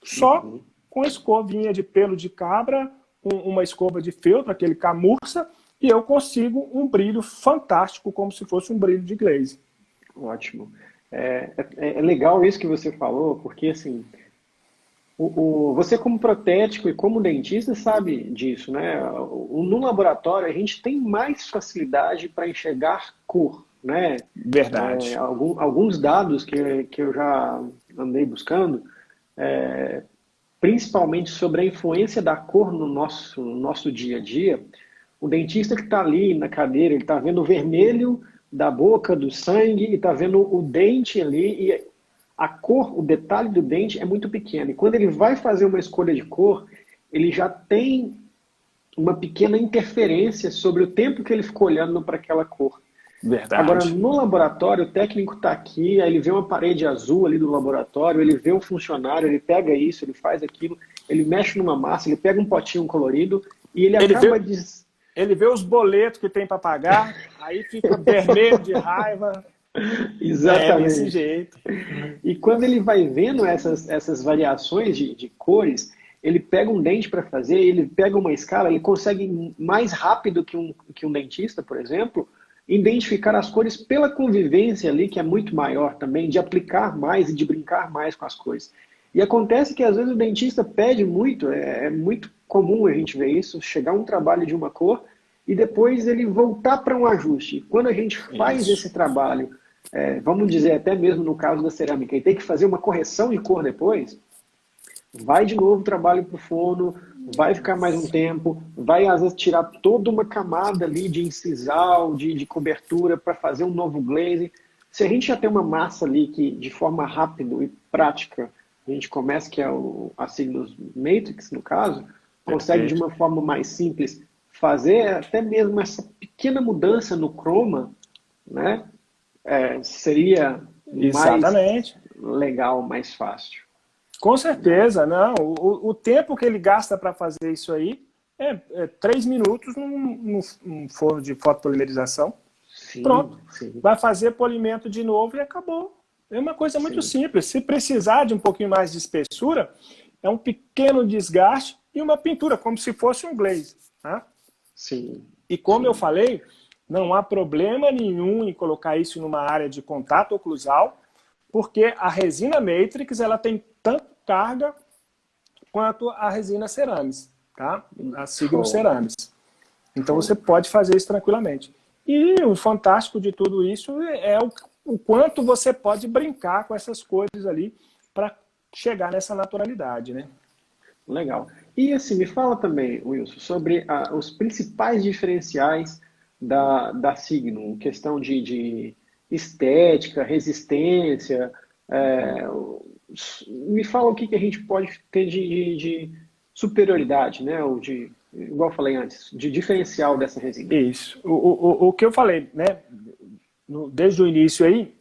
Só com escovinha de pelo de cabra, uma escova de feltro, aquele camurça, e eu consigo um brilho fantástico, como se fosse um brilho de glaze. Ótimo. É legal isso que você falou, porque assim, você como protético e como dentista sabe disso, né? No laboratório a gente tem mais facilidade para enxergar cor, né? Verdade. Alguns dados que eu já andei buscando, principalmente sobre a influência da cor no nosso dia a dia, o dentista que está ali na cadeira, ele está vendo o vermelho da boca, do sangue, e está vendo o dente ali, e a cor, o detalhe do dente é muito pequeno. E quando ele vai fazer uma escolha de cor, ele já tem uma pequena interferência sobre o tempo que ele ficou olhando para aquela cor. Verdade. Agora, no laboratório, o técnico está aqui, aí ele vê uma parede azul ali do laboratório, ele vê um funcionário, ele pega isso, ele faz aquilo, ele mexe numa massa, ele pega um potinho colorido e ele acaba de... Ele vê os boletos que tem para pagar, aí fica vermelho de raiva. Exatamente. Desse jeito. E quando ele vai vendo essas variações de cores, ele pega um dente para fazer, ele pega uma escala, ele consegue mais rápido que um dentista, por exemplo, identificar as cores pela convivência ali, que é muito maior também, de aplicar mais e de brincar mais com as cores. E acontece que às vezes o dentista pede muito, é muito comum a gente ver isso, chegar um trabalho de uma cor e depois ele voltar para um ajuste. Quando a gente faz esse trabalho, vamos dizer até mesmo no caso da cerâmica, e tem que fazer uma correção de cor depois, vai de novo o trabalho para o fono, vai ficar mais um tempo, vai às vezes tirar toda uma camada ali de incisal, de cobertura para fazer um novo glaze. Se a gente já tem uma massa ali que de forma rápida e prática, a gente começa, que é a Signos Matrix, no caso, consegue de uma forma mais simples fazer até mesmo essa pequena mudança no croma, né? Seria mais legal, mais fácil. Com certeza, não. O tempo que ele gasta para fazer isso aí é 3 minutos num forno de fotopolimerização. Sim, pronto. Sim. Vai fazer polimento de novo e acabou. É uma coisa muito simples. Se precisar de um pouquinho mais de espessura, é um pequeno desgaste e uma pintura, como se fosse um glaze. Tá? Sim. E como eu falei, não há problema nenhum em colocar isso numa área de contato oclusal, porque a resina Matrix ela tem tanto carga quanto a resina Ceramis, tá? A Signo Ceramis. Então você pode fazer isso tranquilamente. E o fantástico de tudo isso é o quanto você pode brincar com essas cores ali para chegar nessa naturalidade, né? Legal. E assim, me fala também, Wilson, sobre os principais diferenciais da Signo, questão de estética, resistência. Me fala o que a gente pode ter de superioridade, né? Ou igual eu falei antes, de diferencial dessa resina. Isso. O que eu falei, né? Desde o início aí,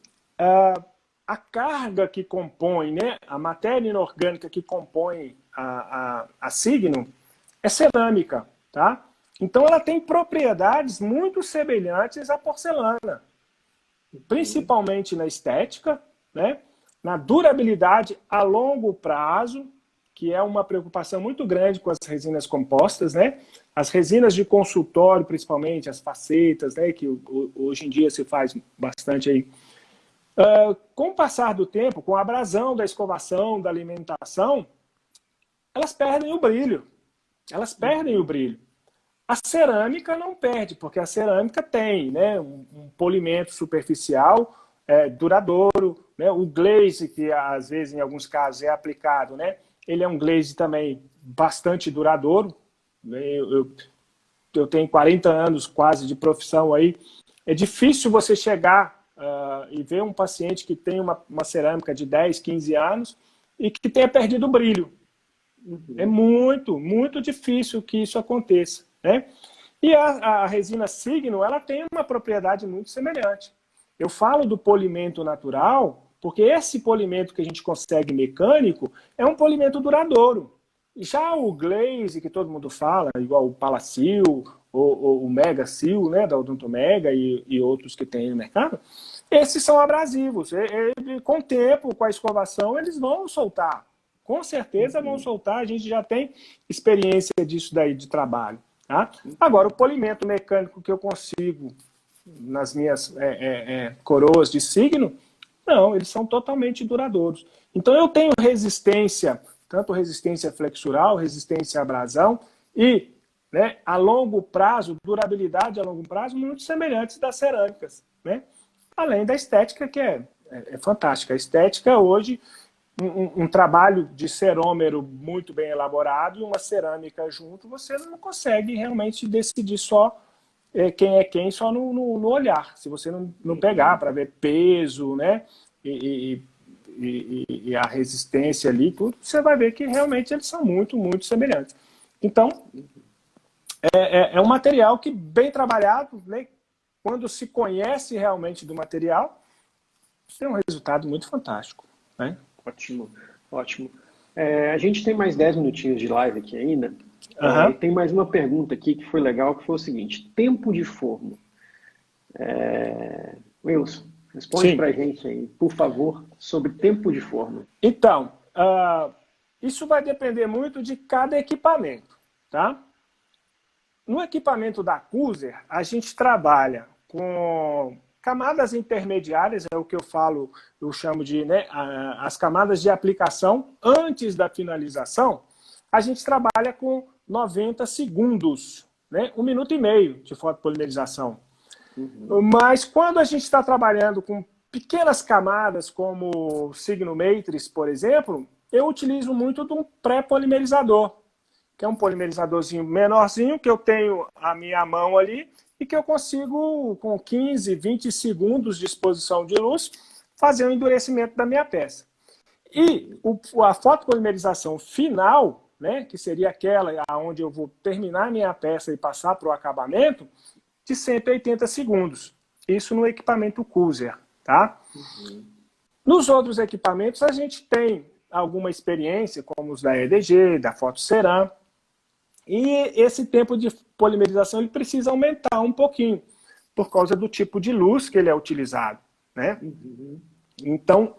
a carga que compõe, né? A matéria inorgânica que compõe a Signo é cerâmica, tá? Então ela tem propriedades muito semelhantes à porcelana, principalmente na estética, né? Na durabilidade a longo prazo, que é uma preocupação muito grande com as resinas compostas, né? As resinas de consultório, principalmente, as facetas, né? Que hoje em dia se faz bastante aí. Com o passar do tempo, com a abrasão da escovação, da alimentação, elas perdem o brilho. Elas perdem o brilho. A cerâmica não perde, porque a cerâmica tem, né, um polimento superficial duradouro, né, o glaze, que às vezes em alguns casos é aplicado, né, ele é um glaze também bastante duradouro. Eu tenho 40 anos quase de profissão aí. É difícil você chegar e ver um paciente que tem uma cerâmica de 10, 15 anos e que tenha perdido o brilho. É muito, muito difícil que isso aconteça, né? E a resina Signo, ela tem uma propriedade muito semelhante. Eu falo do polimento natural, porque esse polimento que a gente consegue mecânico é um polimento duradouro. Já o glaze, que todo mundo fala, igual o Palacil, ou o Mega Seal, né, da Odontomega e outros que tem no mercado, esses são abrasivos. Com o tempo, com a escovação, eles vão soltar. Com certeza vão soltar, a gente já tem experiência disso daí de trabalho. Tá? Agora, o polimento mecânico que eu consigo nas minhas coroas de Signo, não, eles são totalmente duradouros. Então eu tenho resistência, tanto resistência flexural, resistência à abrasão e, né, a longo prazo, durabilidade a longo prazo, muito semelhantes das cerâmicas. Né? Além da estética, que é fantástica. A estética hoje... Um trabalho de cerômero muito bem elaborado e uma cerâmica junto, você não consegue realmente decidir só quem é quem só no olhar. Se você não pegar para ver peso, né, e a resistência ali, tudo, você vai ver que realmente eles são muito, muito semelhantes. Então, é um material que, bem trabalhado, né, quando se conhece realmente do material, tem um resultado muito fantástico, né? Ótimo, ótimo. A gente tem mais 10 minutinhos de live aqui ainda. E tem mais uma pergunta aqui que foi legal, que foi o seguinte: tempo de forno. Wilson, responde para a gente aí, por favor, sobre tempo de forno. Então, Isso vai depender muito de cada equipamento, tá? No equipamento da Cuser, a gente trabalha com camadas intermediárias, é o que eu falo, eu chamo de, né, as camadas de aplicação antes da finalização. A gente trabalha com 90 segundos, né, 1,5 minutos de fotopolimerização. Mas quando a gente está trabalhando com pequenas camadas, como Signo Matrix, por exemplo, eu utilizo muito de um pré-polimerizador, que é um polimerizadorzinho menorzinho, que eu tenho a minha mão ali, e que eu consigo, com 15, 20 segundos de exposição de luz, fazer o endurecimento da minha peça. E a fotopolimerização final, né, que seria aquela onde eu vou terminar a minha peça e passar para o acabamento, de 180 segundos. Isso no equipamento Cuser, tá? Nos outros equipamentos, a gente tem alguma experiência, como os da EDG, da Fotoceram, e esse tempo de polimerização ele precisa aumentar um pouquinho, por causa do tipo de luz que ele é utilizado, né? Então,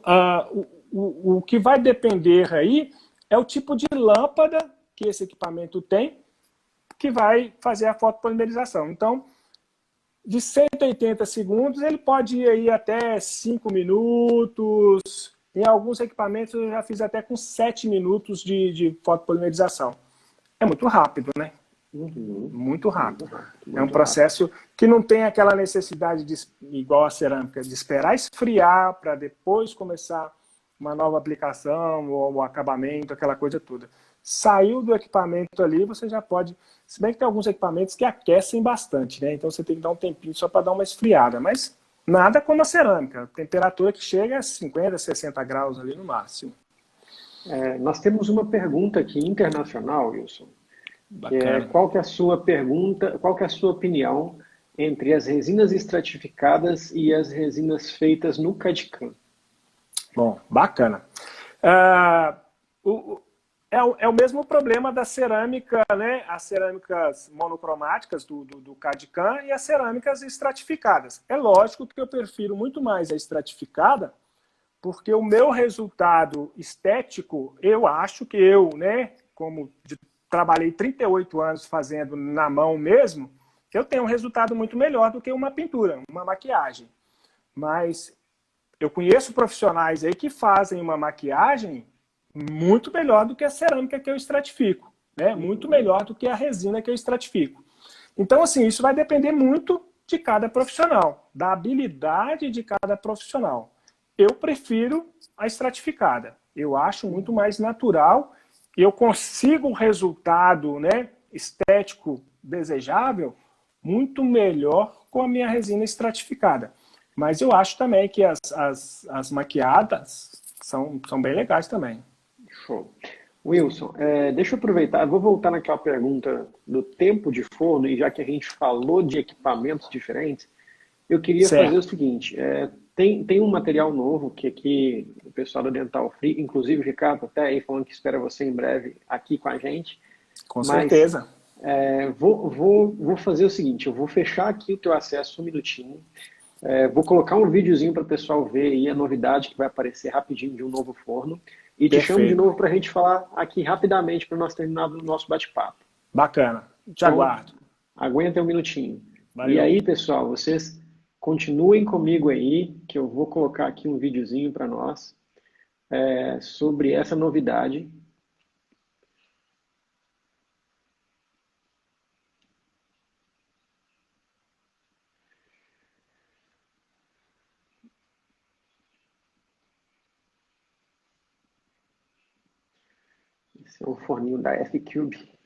o que vai depender aí é o tipo de lâmpada que esse equipamento tem, que vai fazer a fotopolimerização. Então, de 180 segundos, ele pode ir aí até 5 minutos. Em alguns equipamentos eu já fiz até com 7 minutos de fotopolimerização. É muito rápido, né? Muito rápido. É um processo que não tem aquela necessidade, igual a cerâmica, de esperar esfriar para depois começar uma nova aplicação ou o acabamento, aquela coisa toda. Saiu do equipamento ali, você já pode... Se bem que tem alguns equipamentos que aquecem bastante, né? Então você tem que dar um tempinho só para dar uma esfriada. Mas nada como a cerâmica. A temperatura que chega a 50, 60 graus ali no máximo. Nós temos uma pergunta aqui internacional, Wilson. Qual que é a sua pergunta, qual que é a sua opinião entre as resinas estratificadas e as resinas feitas no CAD/CAM? Bom, bacana. É o mesmo problema da cerâmica, né? As cerâmicas monocromáticas do CAD/CAM e as cerâmicas estratificadas. É lógico que eu prefiro muito mais a estratificada, porque o meu resultado estético, eu acho que eu, né, como trabalhei 38 anos fazendo na mão mesmo, eu tenho um resultado muito melhor do que uma pintura, uma maquiagem. Mas eu conheço profissionais aí que fazem uma maquiagem muito melhor do que a cerâmica que eu estratifico, né? Muito melhor do que a resina que eu estratifico. Então, assim, isso vai depender muito de cada profissional, da habilidade de cada profissional. Eu prefiro a estratificada. Eu acho muito mais natural. Eu consigo um resultado, né, estético desejável muito melhor com a minha resina estratificada. Mas eu acho também que as maquiadas são bem legais também. Show. Wilson, deixa eu aproveitar, vou voltar naquela pergunta do tempo de forno, e já que a gente falou de equipamentos diferentes, eu queria fazer o seguinte, tem um material novo que aqui o pessoal da Dental Free, inclusive o Ricardo até aí falando que espera você em breve aqui com a gente. Com certeza. Vou fazer o seguinte, eu vou fechar aqui o teu acesso um minutinho, vou colocar um videozinho para o pessoal ver aí a novidade que vai aparecer rapidinho de um novo forno. E te chamo de novo para a gente falar aqui rapidamente para nós terminarmos o nosso bate-papo. Bacana. Te aguardo. Aguenta um minutinho. Valeu. E aí, pessoal, vocês continuem comigo aí, que eu vou colocar aqui um videozinho para nós sobre essa novidade. Esse é um forninho da F-Cube.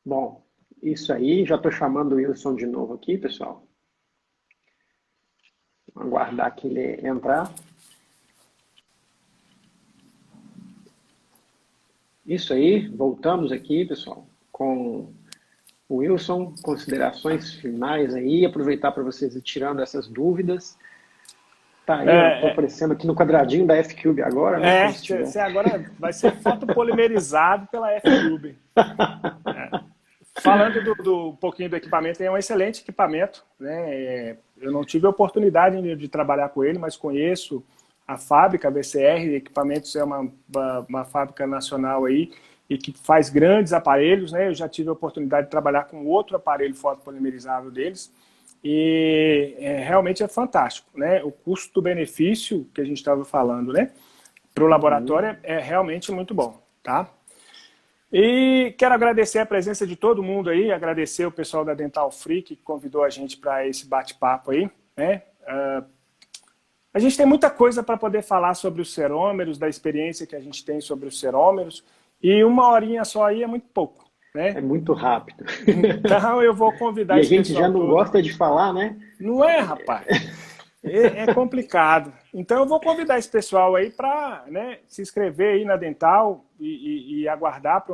Bom, isso aí, já estou chamando o Wilson de novo aqui, pessoal. aguardar que ele entrar. Isso aí, voltamos aqui, pessoal, com o Wilson, considerações finais aí, aproveitar para vocês ir tirando essas dúvidas. Tá aí, estou aparecendo aqui no quadradinho da F-Cube agora, né? Você agora vai ser fotopolimerizado pela F-Cube. Falando um pouquinho do equipamento, é um excelente equipamento, né? Eu não tive a oportunidade de trabalhar com ele, mas conheço a fábrica, a VCR Equipamentos é uma fábrica nacional aí e que faz grandes aparelhos, né? Eu já tive a oportunidade de trabalhar com outro aparelho fotopolimerizável deles e realmente é fantástico, né? O custo-benefício que a gente estava falando, né? Para o laboratório é realmente muito bom, tá? E quero agradecer a presença de todo mundo aí, agradecer o pessoal da Dental Free que convidou a gente para esse bate-papo aí, né? A gente tem muita coisa para poder falar sobre os serômeros, da experiência que a gente tem sobre os serômeros, e uma horinha só aí é muito pouco, né? É muito rápido. Então eu vou convidar esse pessoal. E a gente já não gosta de falar, né? Não é, rapaz? É complicado. Então eu vou convidar esse pessoal aí para, né, se inscrever aí na Dental e aguardar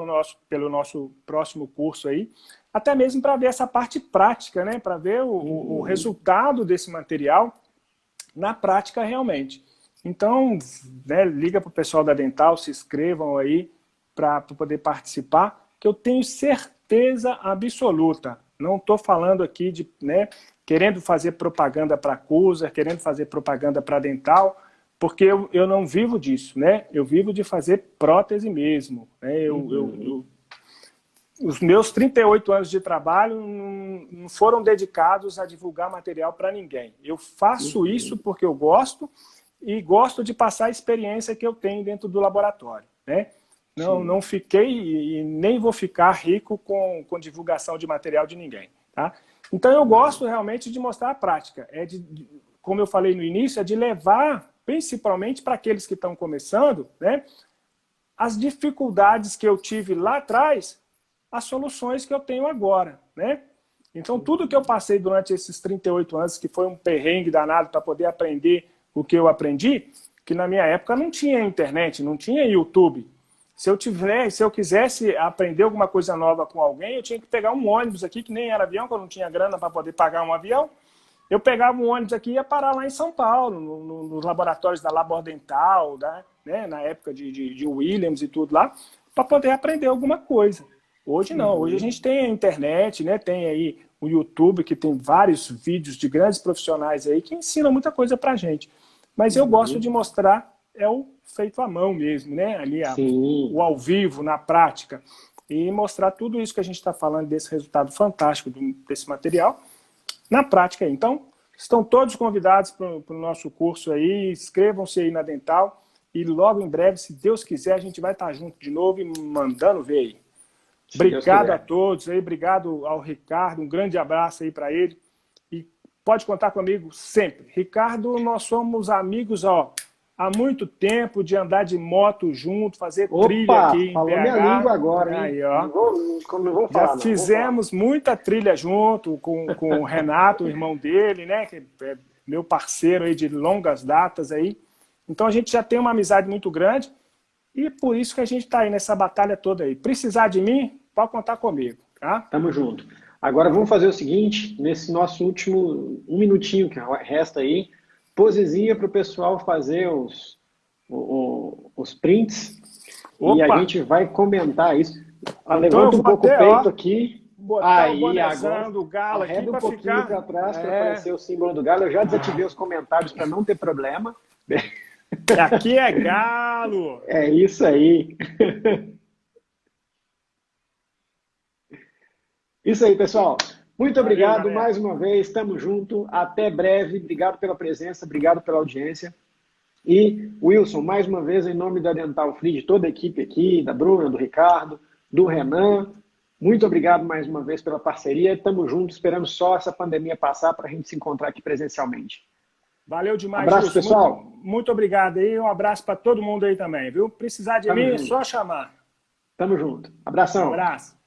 pelo nosso próximo curso aí, até mesmo para ver essa parte prática, né? Para ver o resultado desse material na prática realmente. Então, né, liga para o pessoal da Dental, se inscrevam aí para poder participar, que eu tenho certeza absoluta. Não estou falando aqui de, né, querendo fazer propaganda para a Cuser, querendo fazer propaganda para a Dental, porque eu não vivo disso, né? Eu vivo de fazer prótese mesmo. Né? Os meus 38 anos de trabalho não foram dedicados a divulgar material para ninguém. Eu faço isso porque eu gosto e gosto de passar a experiência que eu tenho dentro do laboratório, né? Não fiquei e nem vou ficar rico com divulgação de material de ninguém, tá? Então eu gosto realmente de mostrar a prática. Como eu falei no início, é de levar, principalmente para aqueles que estão começando, né, as dificuldades que eu tive lá atrás, as soluções que eu tenho agora, né? Então, tudo que eu passei durante esses 38 anos, que foi um perrengue danado para poder aprender o que eu aprendi, que na minha época não tinha internet, não tinha YouTube. Se eu quisesse aprender alguma coisa nova com alguém, eu tinha que pegar um ônibus aqui, que nem era avião, que eu não tinha grana para poder pagar um avião. Eu pegava um ônibus aqui e ia parar lá em São Paulo, nos laboratórios da Labor Dental, né, na época de Williams e tudo lá, para poder aprender alguma coisa. Hoje não, hoje a gente tem a internet, né? Tem aí o YouTube, que tem vários vídeos de grandes profissionais aí que ensinam muita coisa pra gente. Mas eu gosto de mostrar o feito à mão mesmo, né? Ali o ao vivo, na prática. E mostrar tudo isso que a gente está falando desse resultado fantástico desse material na prática. Então, estão todos convidados para o nosso curso aí, inscrevam-se aí na Dental e logo em breve, se Deus quiser, a gente vai estar junto de novo e mandando ver aí. Obrigado a todos aí, obrigado ao Ricardo, um grande abraço aí para ele. E pode contar comigo sempre. Ricardo, nós somos amigos há muito tempo de andar de moto junto, fazer trilha aqui em falou BH. Minha língua agora, hein? Aí, ó. Não vou falar, já fizemos muita trilha junto com o Renato, o irmão dele, né? Que é meu parceiro aí de longas datas aí. Então a gente já tem uma amizade muito grande. E por isso que a gente está aí nessa batalha toda aí. Precisar de mim, pode contar comigo, tá? Tamo junto. Agora vamos fazer o seguinte, nesse nosso último um minutinho que resta aí, posezinha para o pessoal fazer os prints. Opa. E a gente vai comentar isso. Então levanta um pouco o peito aqui. Botar aí, o agora do galo aqui um pouquinho para trás para aparecer o símbolo do galo. Eu já desativei os comentários para não ter problema. Aqui é galo! É isso aí. Isso aí, pessoal. Muito obrigado mais uma vez. Estamos juntos. Até breve. Obrigado pela presença. Obrigado pela audiência. E, Wilson, mais uma vez, em nome da Dental Free, de toda a equipe aqui, da Bruna, do Ricardo, do Renan, muito obrigado mais uma vez pela parceria. Estamos juntos, esperando só essa pandemia passar para a gente se encontrar aqui presencialmente. Valeu demais, abraço, Wilson. pessoal. Muito obrigado aí. Um abraço para todo mundo aí também, viu? Precisar de mim, é só chamar. Tamo junto. Abração. Um abraço.